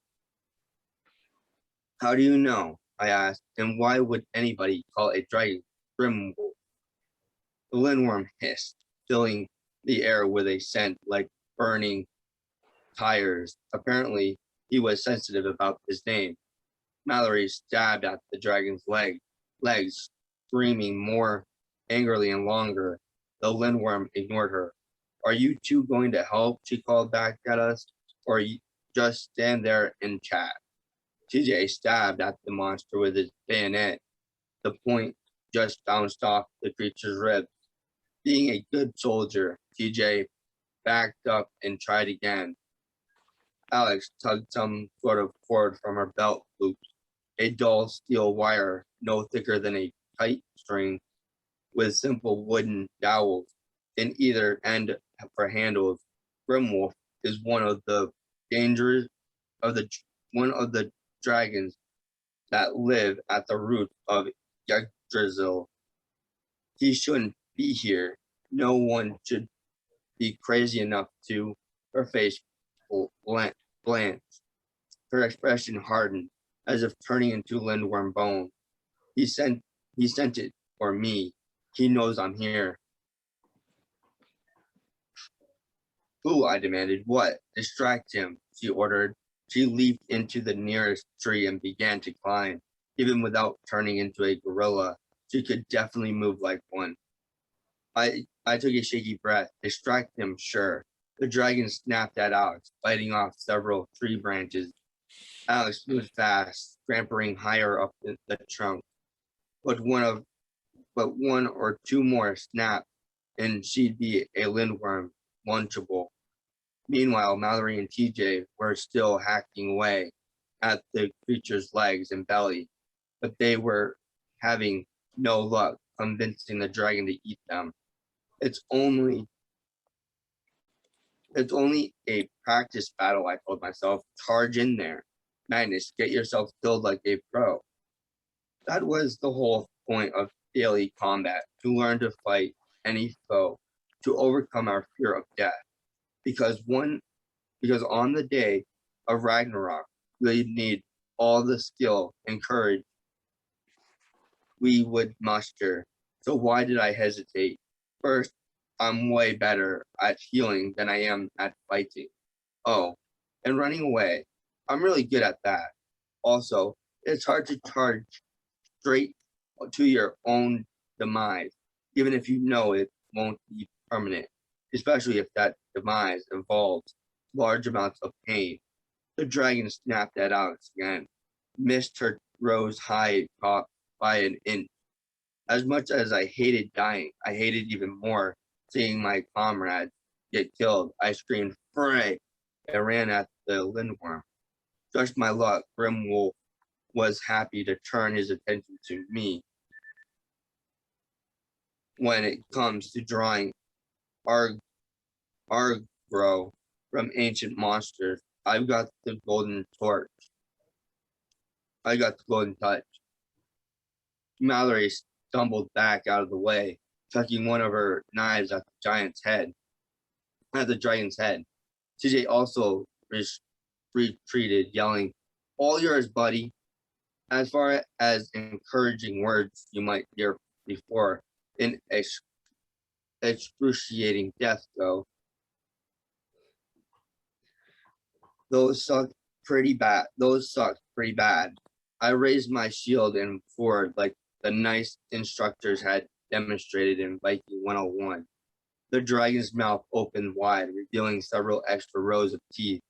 C: How do you know? I asked, and why would anybody call a dragon Grimwolf? The Lindworm hissed, filling the air with a scent like burning tires. Apparently, he was sensitive about his name. Mallory stabbed at the dragon's legs, screaming more angrily and longer. The Lindworm ignored her. Are you two going to help? She called back at us, or you just stand there and chat? TJ stabbed at the monster with his bayonet. The point just bounced off the creature's ribs. Being a good soldier, TJ backed up and tried again. Alex tugged some sort of cord from her belt loop, a dull steel wire no thicker than a kite string, with simple wooden dowels in either end for handles. Grimwolf is one of the dragons that live at the root of Yggdrasil. He shouldn't be here. No one should be crazy enough to. Her face blanched. Her expression hardened, as if turning into Lindworm bone. He sent it for me. He knows I'm here. Who? I demanded. What? Distract him, she ordered. She leaped into the nearest tree and began to climb. Even without turning into a gorilla, she could definitely move like one. I took a shaky breath. Distract him, sure. The dragon snapped at Alex, biting off several tree branches. Alex moved fast, scampering higher up the trunk. But one or two more snapped, and she'd be a Lindworm, lunchable. Meanwhile, Mallory and TJ were still hacking away at the creature's legs and belly, but they were having no luck convincing the dragon to eat them. It's only a practice battle, I told myself. Charge in there. Magnus, get yourself killed like a pro. That was the whole point of daily combat, to learn to fight any foe, to overcome our fear of death. Because on the day of Ragnarok, we need all the skill and courage we would muster. So why did I hesitate? First, I'm way better at healing than I am at fighting. Oh, and running away. I'm really good at that. Also, it's hard to charge straight to your own demise, even if you know it won't be permanent, especially if that demise involves large amounts of pain. The dragon snapped at Alex again, missed her rose high top by an inch. As much as I hated dying, I hated even more seeing my comrades get killed. I screamed, "Fray!" and ran at the Lindworm. Just my luck, Grimwolf was happy to turn his attention to me. When it comes to drawing Argro from ancient monsters, I've got the golden torch. I got the golden touch. Mallory stumbled back out of the way, tucking one of her knives at the dragon's head. TJ also retreated, yelling, "All yours, buddy." As far as encouraging words you might hear before in excruciating death go, Those sucked pretty bad. Those sucked pretty bad. I raised my shield and forward like the nice instructors had demonstrated in Viking 101. The dragon's mouth opened wide, revealing several extra rows of teeth,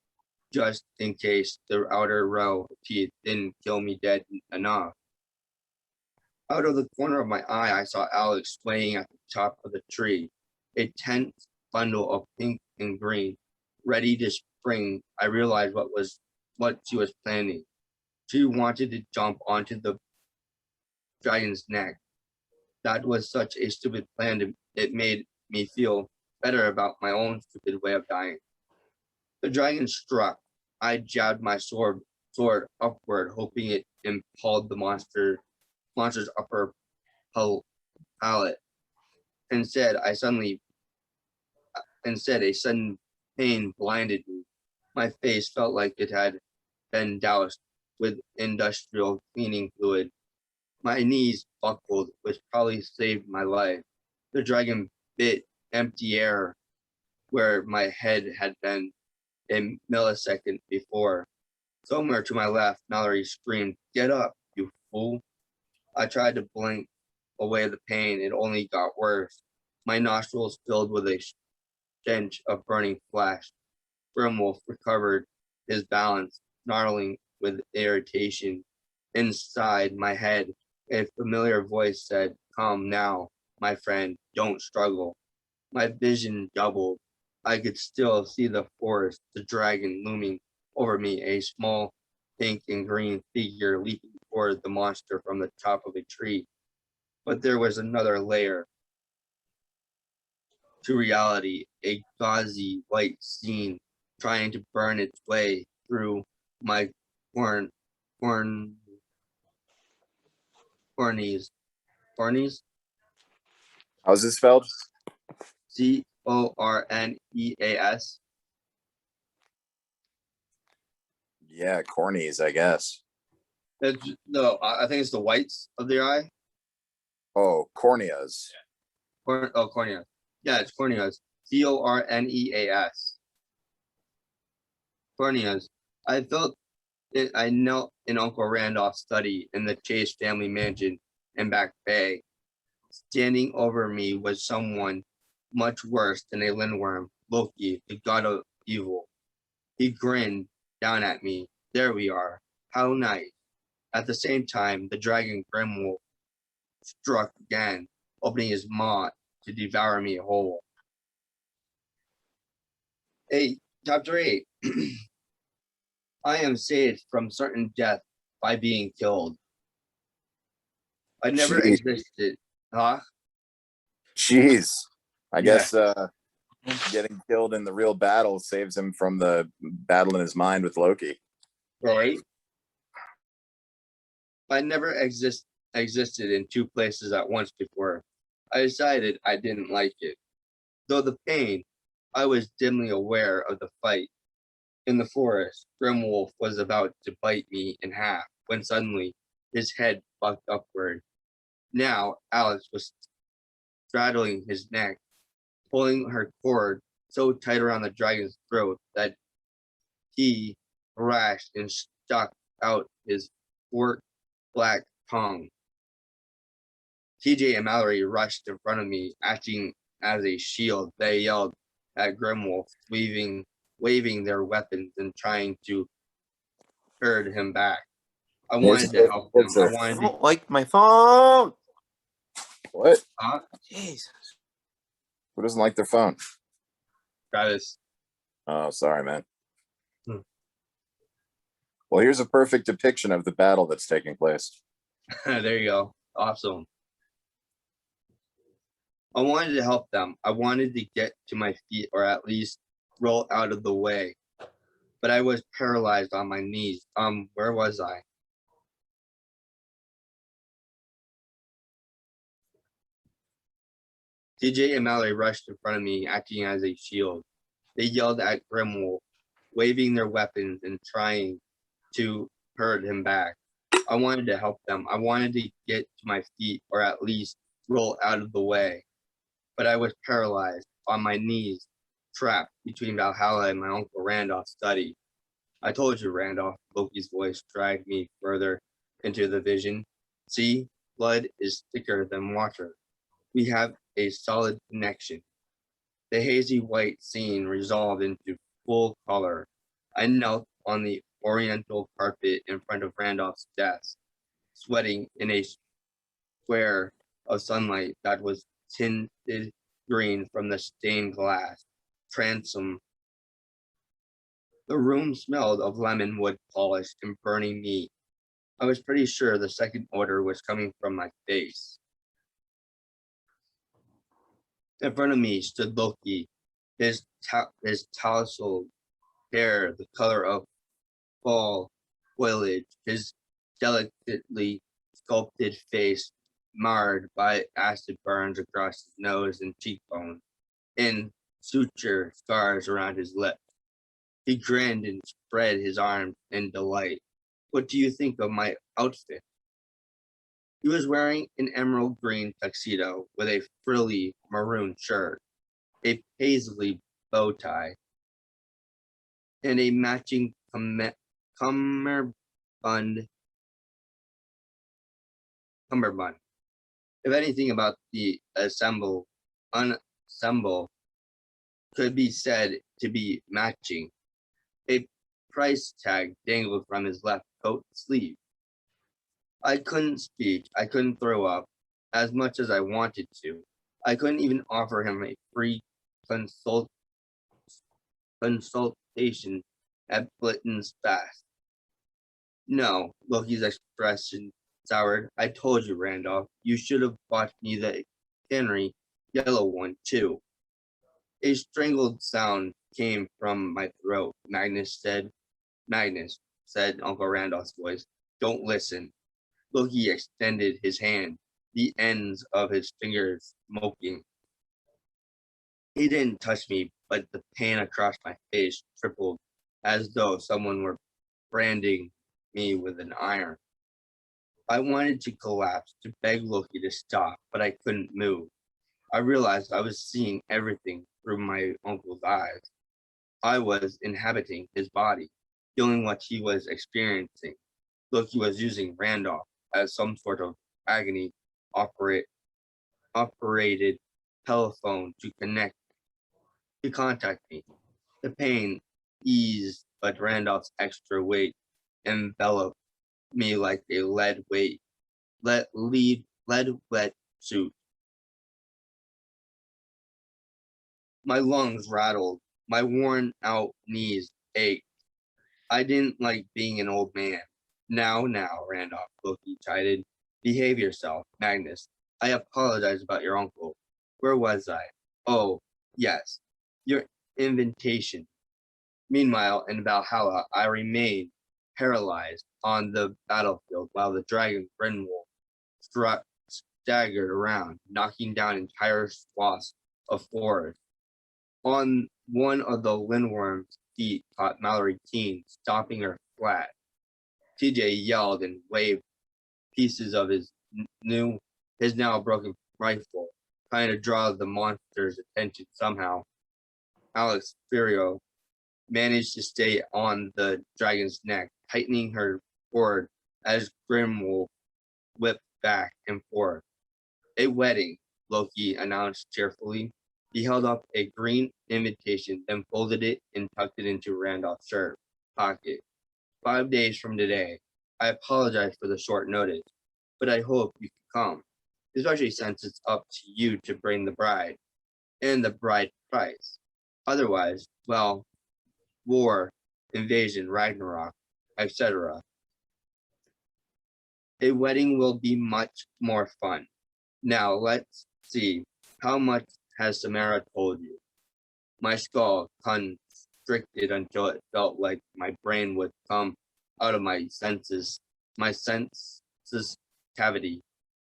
C: just in case the outer row of teeth didn't kill me dead enough. Out of the corner of my eye, I saw Alex swaying at the top of the tree, a tense bundle of pink and green, ready to spring. I realized what she was planning. She wanted to jump onto the dragon's neck. That was such a stupid plan. It made me feel better about my own stupid way of dying. The dragon struck. I jabbed my sword upward, hoping it impaled the monster's upper palate. Instead, a sudden pain blinded me. My face felt like it had been doused with industrial cleaning fluid. My knees buckled, which probably saved my life. The dragon bit empty air where my head had been a millisecond before. Somewhere to my left, Mallory screamed, "Get up, you fool." I tried to blink away the pain. It only got worse. My nostrils filled with a stench of burning flesh. Grimwolf recovered his balance, snarling with irritation. Inside my head, a familiar voice said, "Come now, my friend, don't struggle." My vision doubled. I could still see the forest, the dragon looming over me, a small pink and green figure leaping toward the monster from the top of a tree. But there was another layer to reality, a gauzy white scene trying to burn its way through my corneas.
A: How's it spelled?
C: Corneas.
A: Yeah, corneas, I guess.
C: No, I think it's the whites of the eye.
A: Oh, corneas.
C: Cornea. Yeah, it's corneas. Corneas. Corneas. I felt it. I knelt in Uncle Randolph's study in the Chase family mansion in Back Bay. Standing over me was someone much worse than a lindworm, Loki, the god of evil. He grinned down at me. There we are. How nice. At the same time, the dragon Grimwolf struck again, opening his maw to devour me whole. Chapter 8. I am saved from certain death by being killed. I never
A: Jeez.
C: existed. Huh?
A: Jeez. I
C: Yeah.
A: guess getting killed in the real battle saves him from the battle in his mind with Loki.
C: Right? I never existed in two places at once before. I decided I didn't like it. Though the pain, I was dimly aware of the fight. In the forest, Grimwolf was about to bite me in half when suddenly his head bucked upward. Now Alex was straddling his neck, pulling her cord so tight around the dragon's throat that he thrashed and stuck out his forked black tongue. TJ and Mallory rushed in front of me, acting as a shield. They yelled at Grimwolf, waving their weapons and trying to herd him back. I wanted to help him. I wanted to.
F: don't like my phone.
A: What?
F: Jesus.
A: Who doesn't like their phone?
C: Travis.
A: Oh, sorry, man.
C: Hmm.
A: Well, here's a perfect depiction of the battle that's taking place.
C: There you go. Awesome. I wanted to help them. I wanted to get to my feet or at least roll out of the way. But I was paralyzed on my knees. Where was I? TJ and Mallory rushed in front of me, acting as a shield. They yelled at Grimwolf, waving their weapons and trying to herd him back. I wanted to help them. I wanted to get to my feet or at least roll out of the way. But I was paralyzed on my knees, trapped between Valhalla and my Uncle Randolph's study. I told you, Randolph. Loki's voice dragged me further into the vision. See, blood is thicker than water. We have a solid connection. The hazy white scene resolved into full color. I knelt on the oriental carpet in front of Randolph's desk, sweating in a square of sunlight that was tinted green from the stained glass transom. The room smelled of lemon wood polish and burning meat. I was pretty sure the second odor was coming from my face. In front of me stood Loki, his tousled hair the color of fall foliage, his delicately sculpted face marred by acid burns across his nose and cheekbones, and suture scars around his lips. He grinned and spread his arms in delight. What do you think of my outfit? He was wearing an emerald green tuxedo with a frilly maroon shirt, a paisley bow tie, and a matching cummerbund. If anything about the ensemble could be said to be matching, a price tag dangled from his left coat sleeve. I couldn't speak. I couldn't throw up as much as I wanted to. I couldn't even offer him a free consultation at Blitton's Fast. No, Loki's expression soured. I told you, Randolph, you should have bought me the canary yellow one too. A strangled sound came from my throat. Magnus, said Uncle Randolph's voice, don't listen. Loki extended his hand, the ends of his fingers smoking. He didn't touch me, but the pain across my face tripled, as though someone were branding me with an iron. I wanted to collapse, to beg Loki to stop, but I couldn't move. I realized I was seeing everything through my uncle's eyes. I was inhabiting his body, feeling what he was experiencing. Loki was using Randolph as some sort of agony operated telephone to contact me. The pain eased, but Randolph's extra weight enveloped me like a lead wet suit. My lungs rattled. My worn out knees ached. I didn't like being an old man. Now, Randolph, Loki chided. Behave yourself, Magnus. I apologize about your uncle. Where was I? Oh, yes, your invitation. Meanwhile, in Valhalla, I remained paralyzed on the battlefield while the dragon Grinwolf staggered around, knocking down entire swaths of forest. On one of the Lindworm's feet caught Mallory Keene, stomping her flat. TJ yelled and waved pieces of his now broken rifle, trying to draw the monster's attention somehow. Alex Furio managed to stay on the dragon's neck, tightening her cord as Grimwolf whipped back and forth. A wedding, Loki announced cheerfully. He held up a green invitation, then folded it and tucked it into Randolph's shirt pocket. 5 days from today. I apologize for the short notice, but I hope you can come, especially since it's up to you to bring the bride and the bride price. Otherwise, well, war, invasion, Ragnarok, etc. A wedding will be much more fun. Now let's see, how much has Samara told you? My skull constricted until it felt like my brain would come out of my senses cavity.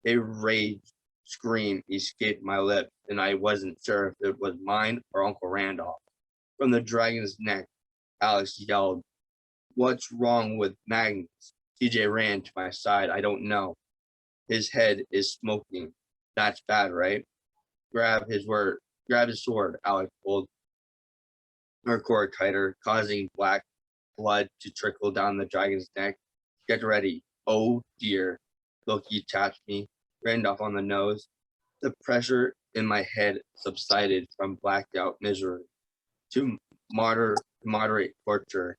C: A rage scream escaped my lips, and I wasn't sure if it was mine or Uncle Randolph. From the dragon's neck, Alex yelled, "What's wrong with Magnus?" TJ ran to my side. I don't know. His head is smoking. That's bad, right? Grab his sword, Alex pulled her cord tighter, causing black blood to trickle down the dragon's neck. Get ready. Oh dear. Loki tapped me, grinned off on the nose. The pressure in my head subsided from blacked out misery to moderate torture.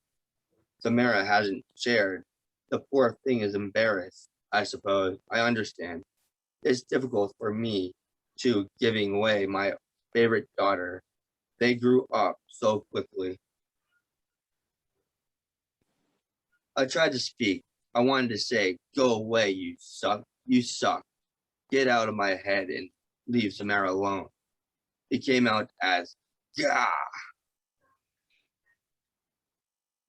C: Samara hasn't shared. The poor thing is embarrassed, I suppose. I understand. It's difficult for me, too, giving away my favorite daughter. They grew up so quickly. I tried to speak. I wanted to say, go away, you suck. You suck. Get out of my head and leave Samara alone. It came out as, Gah!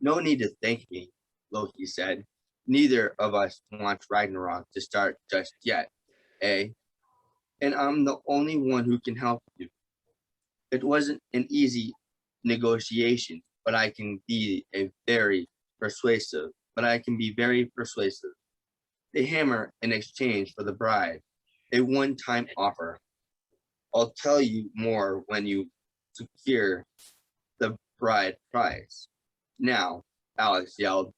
C: No need to thank me, Loki said. Neither of us wants Ragnarok to start just yet, eh? And I'm the only one who can help you. It wasn't an easy negotiation, but I can be very persuasive. The hammer in exchange for the bride, a one-time offer. I'll tell you more when you secure the bride price. Now, Alex yelled.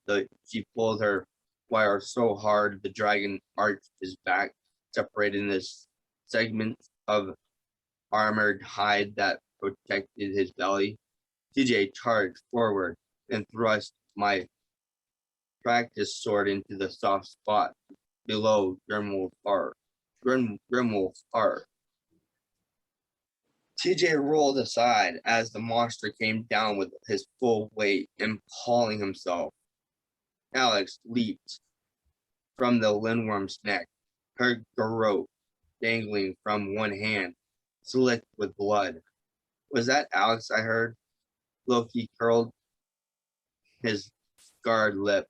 C: She pulled her wire so hard the dragon arched his back, separating this segment of armored hide that protected his belly. TJ charged forward and thrust my practice sword into the soft spot below Grimwolf's heart. TJ rolled aside as the monster came down with his full weight, impaling himself. Alex leaped from the lindworm's neck, her garrote dangling from one hand, slick with blood. Was that Alex I heard? Loki curled his scarred lip.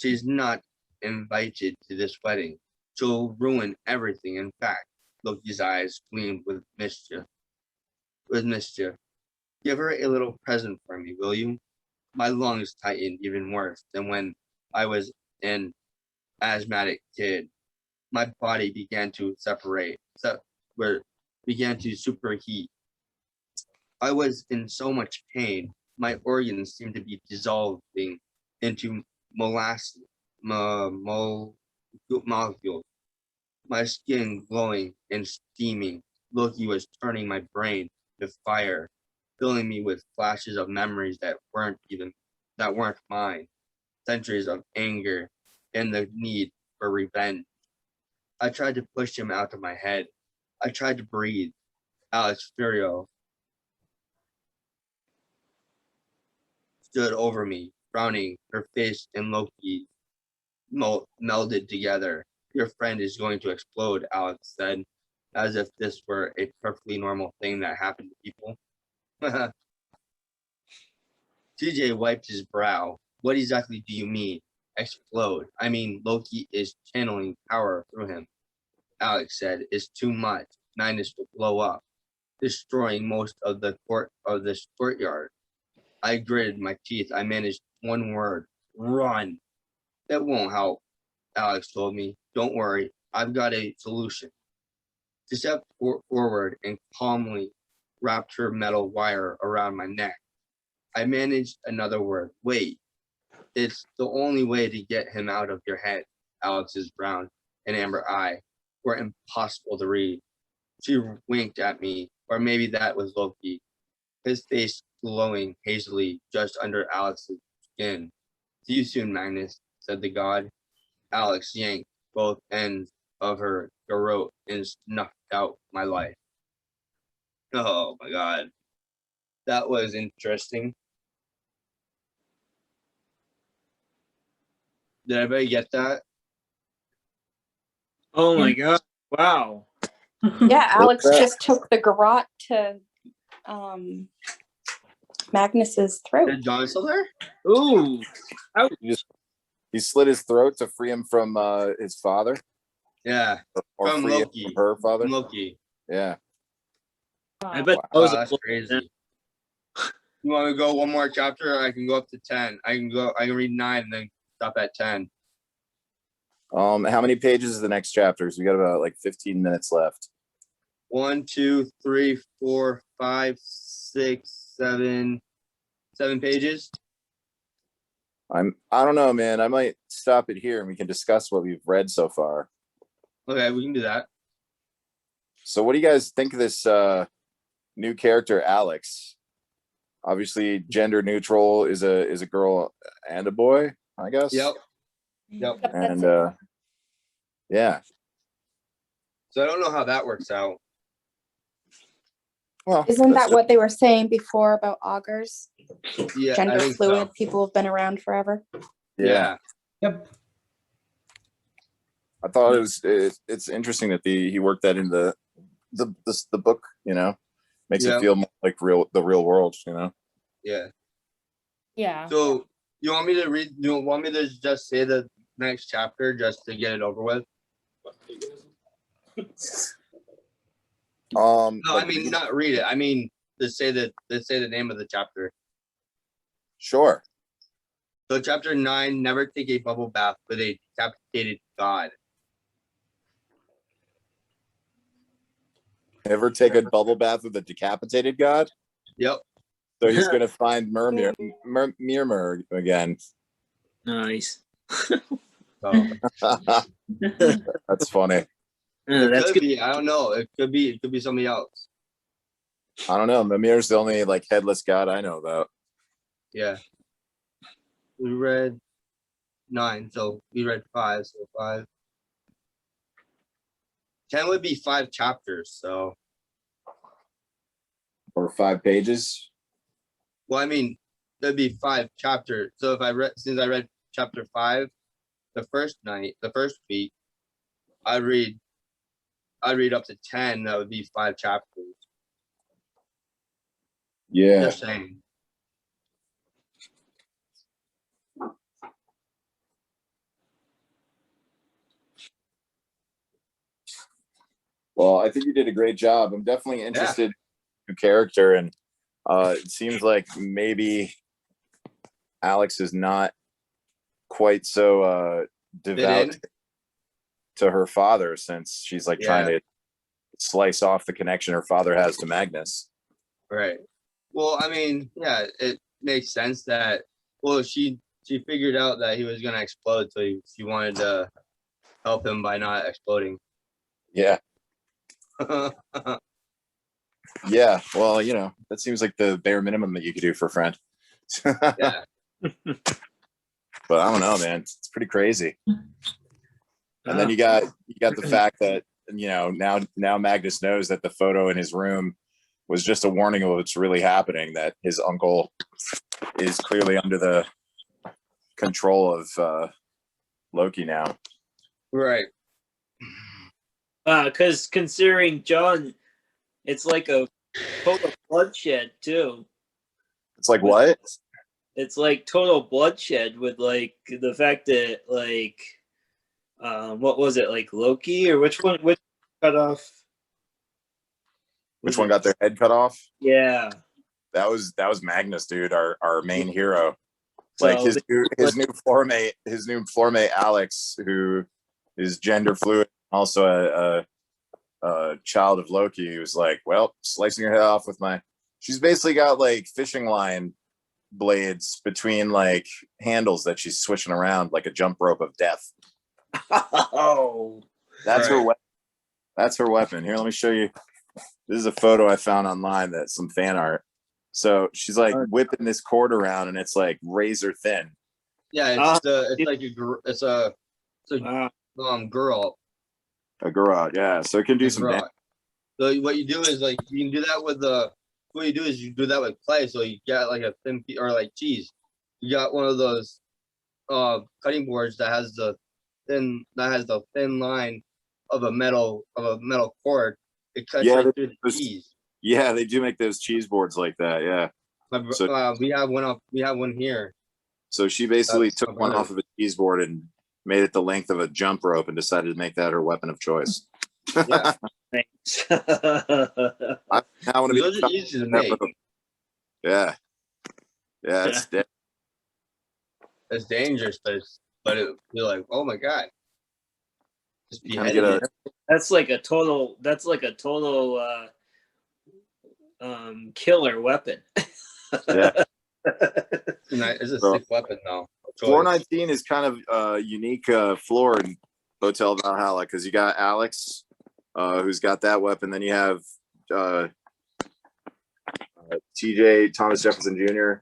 C: She's not invited to this wedding. She'll ruin everything. In fact, Loki's eyes gleamed with mischief. Give her a little present for me, will you? My lungs tightened even worse than when I was an asthmatic kid. My body began to superheat. I was in so much pain. My organs seemed to be dissolving into molecules. My skin glowing and steaming. Loki was turning my brain to fire, filling me with flashes of memories that weren't mine. Centuries of anger and the need for revenge. I tried to push him out of my head. I tried to breathe. Alex Furio stood over me, frowning. Her face and Loki melded together. Your friend is going to explode, Alex said, as if this were a perfectly normal thing that happened to people. TJ wiped his brow. What exactly do you mean? Explode. I mean, Loki is channeling power through him. Alex said, it's too much. Magnus will blow up, destroying most of the courtyard. I gritted my teeth. I managed one word. Run. That won't help, Alex told me. Don't worry. I've got a solution. She stepped forward and calmly wrapped her metal wire around my neck. I managed another word. Wait. It's the only way to get him out of your head. Alex's brown and amber eye were impossible to read. She winked at me, or maybe that was Loki, his face glowing hazily just under Alex's skin. See you soon, Magnus, said the god. Alex yanked both ends of her garrote and snuffed out my life. Oh my god. That was interesting. Did everybody get that?
B: Oh my god. Wow.
G: Yeah, Alex
A: that?
G: just took the garrote to Magnus's throat.
C: Is John still there?
B: Ooh.
A: He slit his throat to free him from his father,
C: Yeah.
A: or
C: From
A: free him
C: Loki.
A: from her father.
C: From Loki.
A: Yeah.
B: I bet that
C: Oh,
B: was a
C: that's
B: cool-
C: crazy. You want to go one more chapter? Or I can go up to 10. I can read 9 and then stop at 10.
A: How many pages is the next chapters? We got about like 15 minutes left.
C: 1, 2, 3, 4, 5, 6, 7 pages.
A: I don't know, man. I might stop it here and we can discuss what we've read so far.
C: Okay, we can do that.
A: So what do you guys think of this new character, Alex? Obviously, gender neutral, is a girl and a boy, I guess.
C: Yep. Yep.
A: And yeah.
C: So I don't know how that works out.
A: Well,
G: Isn't
A: that's
G: that what they were saying before about augurs?
C: Yeah,
G: Gender
C: I think
G: fluid,
C: so.
G: people have been around forever.
A: yeah.
H: Yep.
A: I thought it's interesting that he worked that in the book, you know, makes
C: Yeah.
A: it feel more like the real world, you know.
C: Yeah.
D: Yeah.
C: So you want me to read? You want me to just say the next chapter just to get it over with? No, I
A: like,
C: mean not read it. I mean to say the name of the chapter.
A: sure.
C: So chapter 9, never take a bubble bath with a decapitated god.
A: Ever take a bubble bath with a decapitated god?
C: Yep.
A: So he's gonna find Myrmir again.
B: Nice.
C: So
A: That's funny.
B: That's
C: could
B: good.
C: be. I don't know. It could be somebody else.
A: I don't know. Mimir's the only like headless god I know about.
C: Yeah. We read 9, so we read 5, so 5. 10 would be 5 chapters, so
A: Or 5 pages.
C: well, I mean, that'd be 5 chapters. So if I read, since I read chapter 5, the first week, I read up to 10. That would be 5 chapters.
A: Yeah.
C: Just saying.
A: Well, I think you did a great job. I'm definitely interested in your character, and it seems like maybe Alex is not quite so devout
C: in.
A: to her father, since she's like trying to slice off the connection her father has to Magnus.
C: Right. Well, I mean, yeah, it makes sense that. Well, she figured out that he was gonna explode, so she wanted to help him by not exploding.
A: Yeah. Yeah. Well, you know, that seems like the bare minimum that you could do for a friend.
C: Yeah.
A: But I don't know, man. It's pretty crazy. And then you got the fact that, you know, now Magnus knows that the photo in his room was just a warning of what's really happening, that his uncle is clearly under the control of Loki now.
C: Right.
B: Because considering John, it's like a total bloodshed too.
A: It's like, what?
B: It's like total bloodshed with like the fact that like, what was it, like Loki, or which cut off?
A: Which one got their head cut off?
B: Yeah.
A: That was Magnus, dude, our main hero. Like
B: So
A: his new floor mate Alex, who is gender fluid, also a child of Loki, who was like, well, slicing your head off with my. She's basically got like fishing line blades between like handles that she's switching around like a jump rope of death.
B: Oh,
A: That's her
C: Right.
A: weapon. That's her weapon. Here, let me show you. This is a photo I found online, that's some fan art. So she's like whipping this cord around, and it's like razor thin.
C: Yeah, it's a girl.
A: A garage, yeah. So it can do some
C: Garage.
A: damage.
C: So what you do is like you can do that with you do that with clay. So you get like a thin or like cheese. You got one of those cutting boards that has the thin line of a metal cord. It cuts right through the cheese.
A: Yeah, they do make those cheese boards like that. Yeah.
C: We have one here.
A: So she basically
C: That's
A: took one
C: better.
A: off of a cheese board and made it the length of a jump rope, and decided to make that her weapon of choice.
C: Yeah.
B: thanks.
A: I want to be.
C: Those are easy to make.
A: Yeah. Yeah, it's dead.
C: It's dangerous, but it you're like, oh my god. Just
A: You kinda
C: beheading
A: get
C: it.
B: That's like a total killer weapon.
A: Yeah.
C: It's a
A: So-
C: sick weapon though.
A: Floor
C: choice.
A: 19 is kind of a unique floor in Hotel Valhalla because you got Alex, who's got that weapon. Then you have TJ Thomas Jefferson Jr.,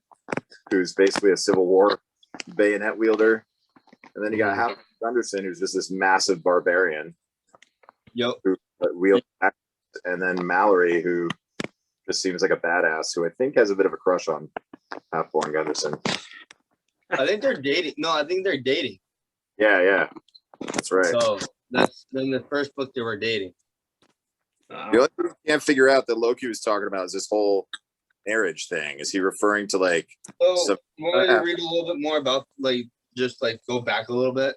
A: who's basically a Civil War bayonet wielder. And then you got Hal Gunderson, who's just this massive barbarian
C: Yep.
A: who wields axe. And then Mallory, who just seems like a badass, who I think has a bit of a crush on Halfborn Gunderson.
C: I think they're dating. No, I think they're dating.
A: Yeah, that's right.
C: So that's in the first book they were dating.
A: The only thing I can't figure out that Loki was talking about is this whole marriage thing. Is he referring to like?
C: So
A: So-
C: want to read a little bit more about just go back a little bit.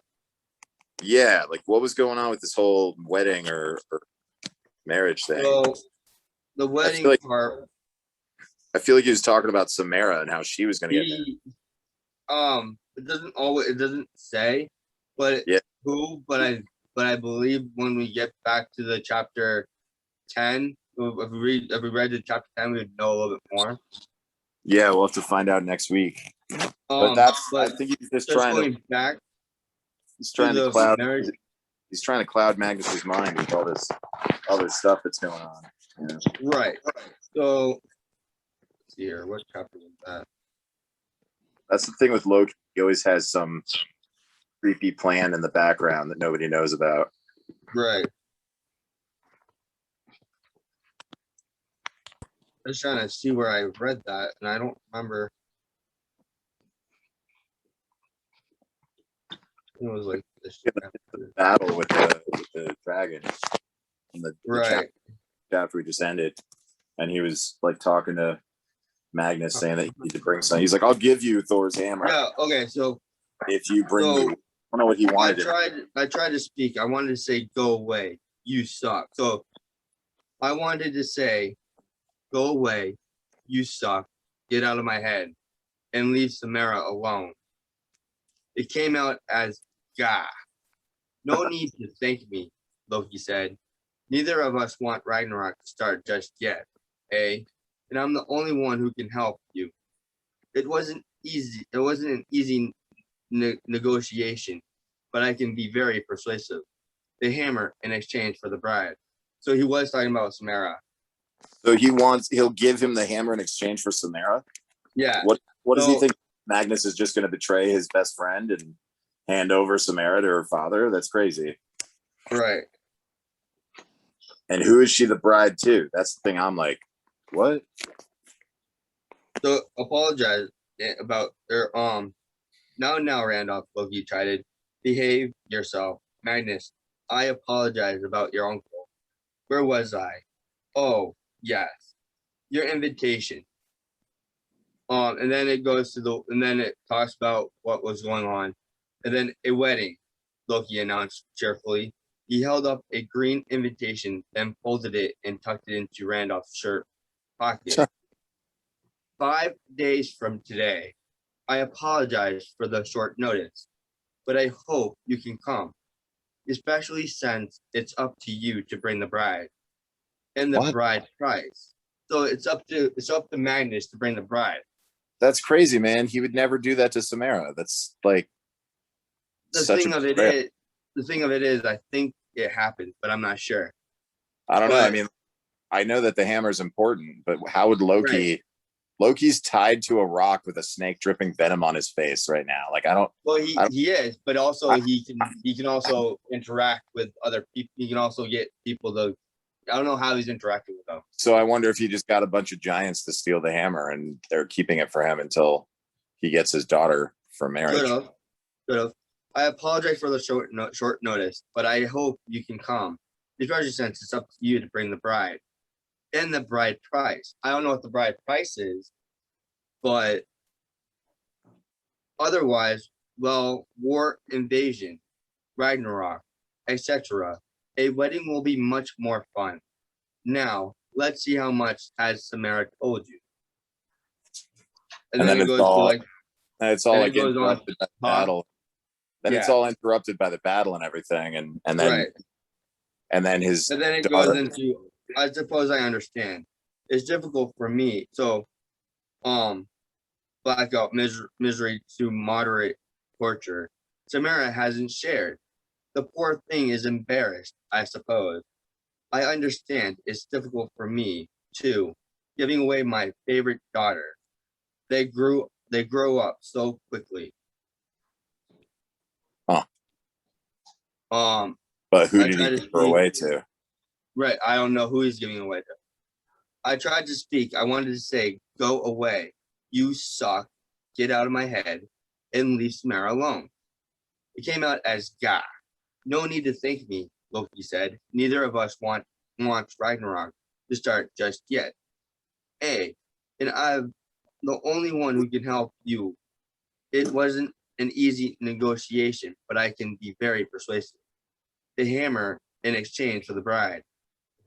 A: Yeah, like what was going on with this whole wedding or marriage thing?
C: So the wedding
A: like-
C: part,
A: I feel like he was talking about Samara and how she was going to get married.
C: it doesn't say, but
A: Yeah.
C: who, but I believe when we get back to the chapter 10, if we read the chapter 10, we would know a little bit more.
A: Yeah, we'll have to find out next week. But that's I think he's just
C: just
A: trying
C: going
A: to
C: back
A: he's trying to
C: the
A: cloud
C: marriage.
A: he's trying to cloud Magnus's mind with all this other stuff that's going on. Yeah.
C: Right. So let's see here. What chapter was that?
A: That's the thing with Loki. He always has some creepy plan in the background that nobody knows about.
C: Right. I was trying to see where I read that, and I don't remember. It was like this.
A: The battle with the dragon in the
C: Right.
A: chapter we just ended, and he was like talking to Magnus saying that you need to bring something. He's like, "I'll give you Thor's hammer
C: Yeah. Okay. So
A: if you bring
C: So,
A: me." I don't know what he wanted.
C: I tried to speak. I wanted to say, "Go away, you suck." So I wanted to say, "Go away, you suck. Get out of my head, and leave Samara alone." It came out as "Gah." No need to thank me, Loki said. Neither of us want Ragnarok to start just yet, eh? And I'm the only one who can help you. It wasn't easy. It wasn't an easy negotiation, but I can be very persuasive. The hammer in exchange for the bride. So he was talking about Samara.
A: So he'll give him the hammer in exchange for Samara.
C: Yeah.
A: What does he
C: So-
A: think? Magnus is just going to betray his best friend and hand over Samara to her father? That's crazy.
C: Right.
A: And who is she the bride to? That's the thing. I'm like, what?
C: So apologize about their now Randolph, Loki chided. Behave yourself. Magnus, I apologize about your uncle. Where was I? Oh, yes. Your invitation. And then it goes to and then it talks about what was going on. And then a wedding, Loki announced cheerfully. He held up a green invitation, then folded it and tucked it into Randolph's shirt pocket. 5 days from today. I apologize for the short notice, but I hope you can come, especially since it's up to you to bring the bride and the
A: What?
C: bride price. So it's up to Magnus to bring the bride.
A: That's crazy, man. He would never do that to Samara. That's like
C: The
A: such
C: thing
A: a
C: of it
A: betrayal.
C: is, I think it happened, but I'm not sure.
A: I don't know. I
C: but-
A: mean, I know that the hammer is important, but how would Loki?
C: Right.
A: Loki's tied to a rock with a snake dripping venom on his face right now. Like I don't.
C: Well,
A: I-
C: he is, but also he can also interact with other people. He can also get people to. I don't know how he's interacting with them.
A: So I wonder if he just got a bunch of giants to steal the hammer, and they're keeping it for him until he gets his daughter for marriage.
C: Could have. I apologize for the short notice, but I hope you can come, especially since it's up to you to bring the bride and the bride price. I don't know what the bride price is, but otherwise, well, war, invasion, Ragnarok, etc. A wedding will be much more fun. Now, let's see how much has Samara told you. And,
A: And
C: then
A: then
C: it
A: it's
C: goes to
A: all-
C: like,
A: And it's all
C: And it
A: like
C: goes on
A: interrupted by the battle. Then it's
C: Yeah.
A: all interrupted by the battle and everything, and then
C: right.
A: and then his
C: And then it
A: daughter-
C: goes into, I suppose I understand. It's difficult for me. So, blackout misery to moderate torture Samara hasn't shared. The poor thing is embarrassed, I suppose. I understand it's difficult for me, too, giving away my favorite daughter. They grow up so quickly.
A: Huh.
C: I
A: But who did
C: tried
A: he
C: to
A: give her
C: speak.
A: away to?
C: Right, I don't know who he's giving away to. I tried to speak. I wanted to say, go away. You suck. Get out of my head and leave Samara alone. It came out as Gah. No need to thank me, Loki said. Neither of us wants Ragnarok to start just yet. Hey, and I'm the only one who can help you. It wasn't an easy negotiation, but I can be very persuasive. The hammer in exchange for the bride.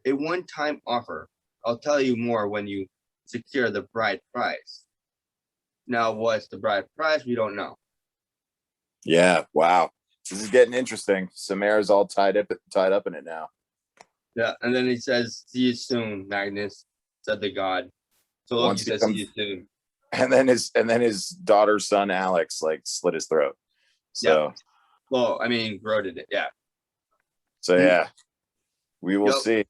C: A one-time offer. I'll tell you more when you secure the bride price. Now, what's the bride price? We don't know.
A: Yeah. Wow. This is getting interesting. Samara's all tied up in it now.
C: Yeah, and then he says, "See you soon, Magnus," said the god. So Loki
A: Once he
C: says,
A: comes-
C: "See you soon."
A: And then his daughter's son Alex like slit his throat. So
C: Well, I mean, Groded it. Yeah,
A: yeah. We will
C: Yep.
A: see.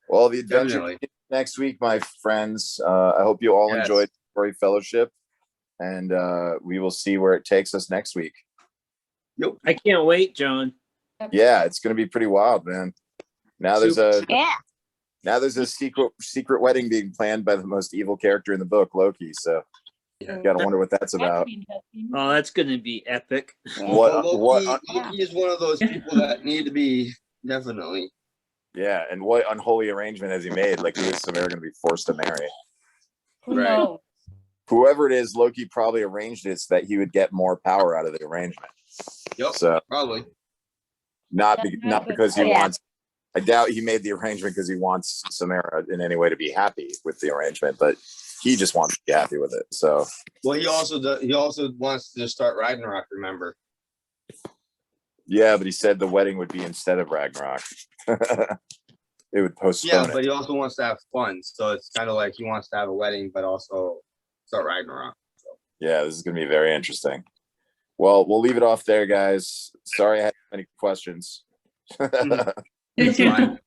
A: Well, the adventure
C: definitely.
A: next week, my friends. I hope you all
C: Yes.
A: enjoyed Story Fellowship, and we will see where it takes us next week.
B: I can't wait, John.
A: Yeah, it's going to be pretty wild, man. Now there's a secret wedding being planned by the most evil character in the book, Loki. So
C: Yeah.
A: you got to wonder what that's about.
B: Oh, that's gonna be epic.
A: What-
C: Loki is one of those people that need to be definitely.
A: Yeah, and what unholy arrangement has he made? Like, who is Samara going to be forced to marry?
G: Who
C: Right.
G: knows?
A: Whoever it is, Loki probably arranged it so that he would get more power out of the arrangement.
C: Yep,
A: So
C: probably.
A: not
D: That's
A: because he
D: yeah.
A: wants. I doubt he made the arrangement because he wants Samara in any way to be happy with the arrangement, but he just wants to be happy with it. So
C: Well, he also wants to start Ragnarok. Remember?
A: yeah, but he said the wedding would be instead of Ragnarok. It would
C: Yeah,
A: postpone
C: but
A: it.
C: he also wants to have fun. So it's kind of like he wants to have a wedding, but also start Ragnarok.
A: Yeah, this is going to be very interesting. Well, we'll leave it off there, guys. Sorry I had so many questions.
C: It's fine.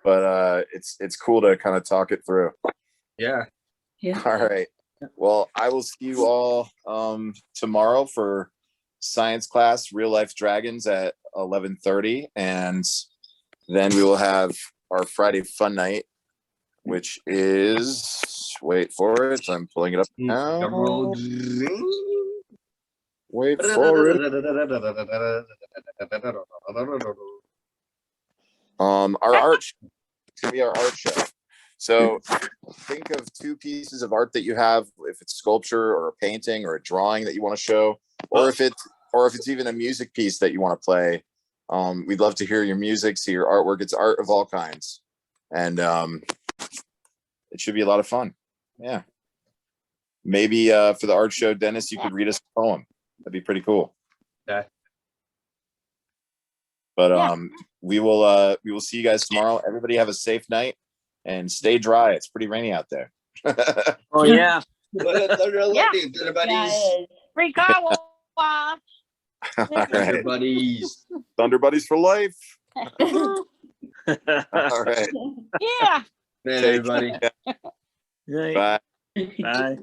A: But it's cool to kind of talk it through.
C: Yeah.
A: All right. Well, I will see you all tomorrow for science class, Real Life Dragons at 11:30, and then we will have our Friday fun night, which is wait for it. I'm pulling it up now. Wait for it. Our art. It's gonna be our art show. So think of two pieces of art that you have, if it's sculpture or a painting or a drawing that you want to show, or if it's even a music piece that you want to play. We'd love to hear your music, see your artwork. It's art of all kinds, and it should be a lot of fun. Yeah. Maybe for the art show, Dennis, you could read us a poem. That'd be pretty cool.
C: Yeah.
A: But we will see you guys tomorrow. Everybody have a safe night and stay dry. It's pretty rainy out there.
B: Oh yeah.
D: Free car wash.
A: All right.
C: Buddies.
A: Thunder Buddies for life.
D: Yeah.
A: All right.
C: Man,
A: Take
C: everybody.
A: care.
B: Right.
A: Bye.
B: Bye.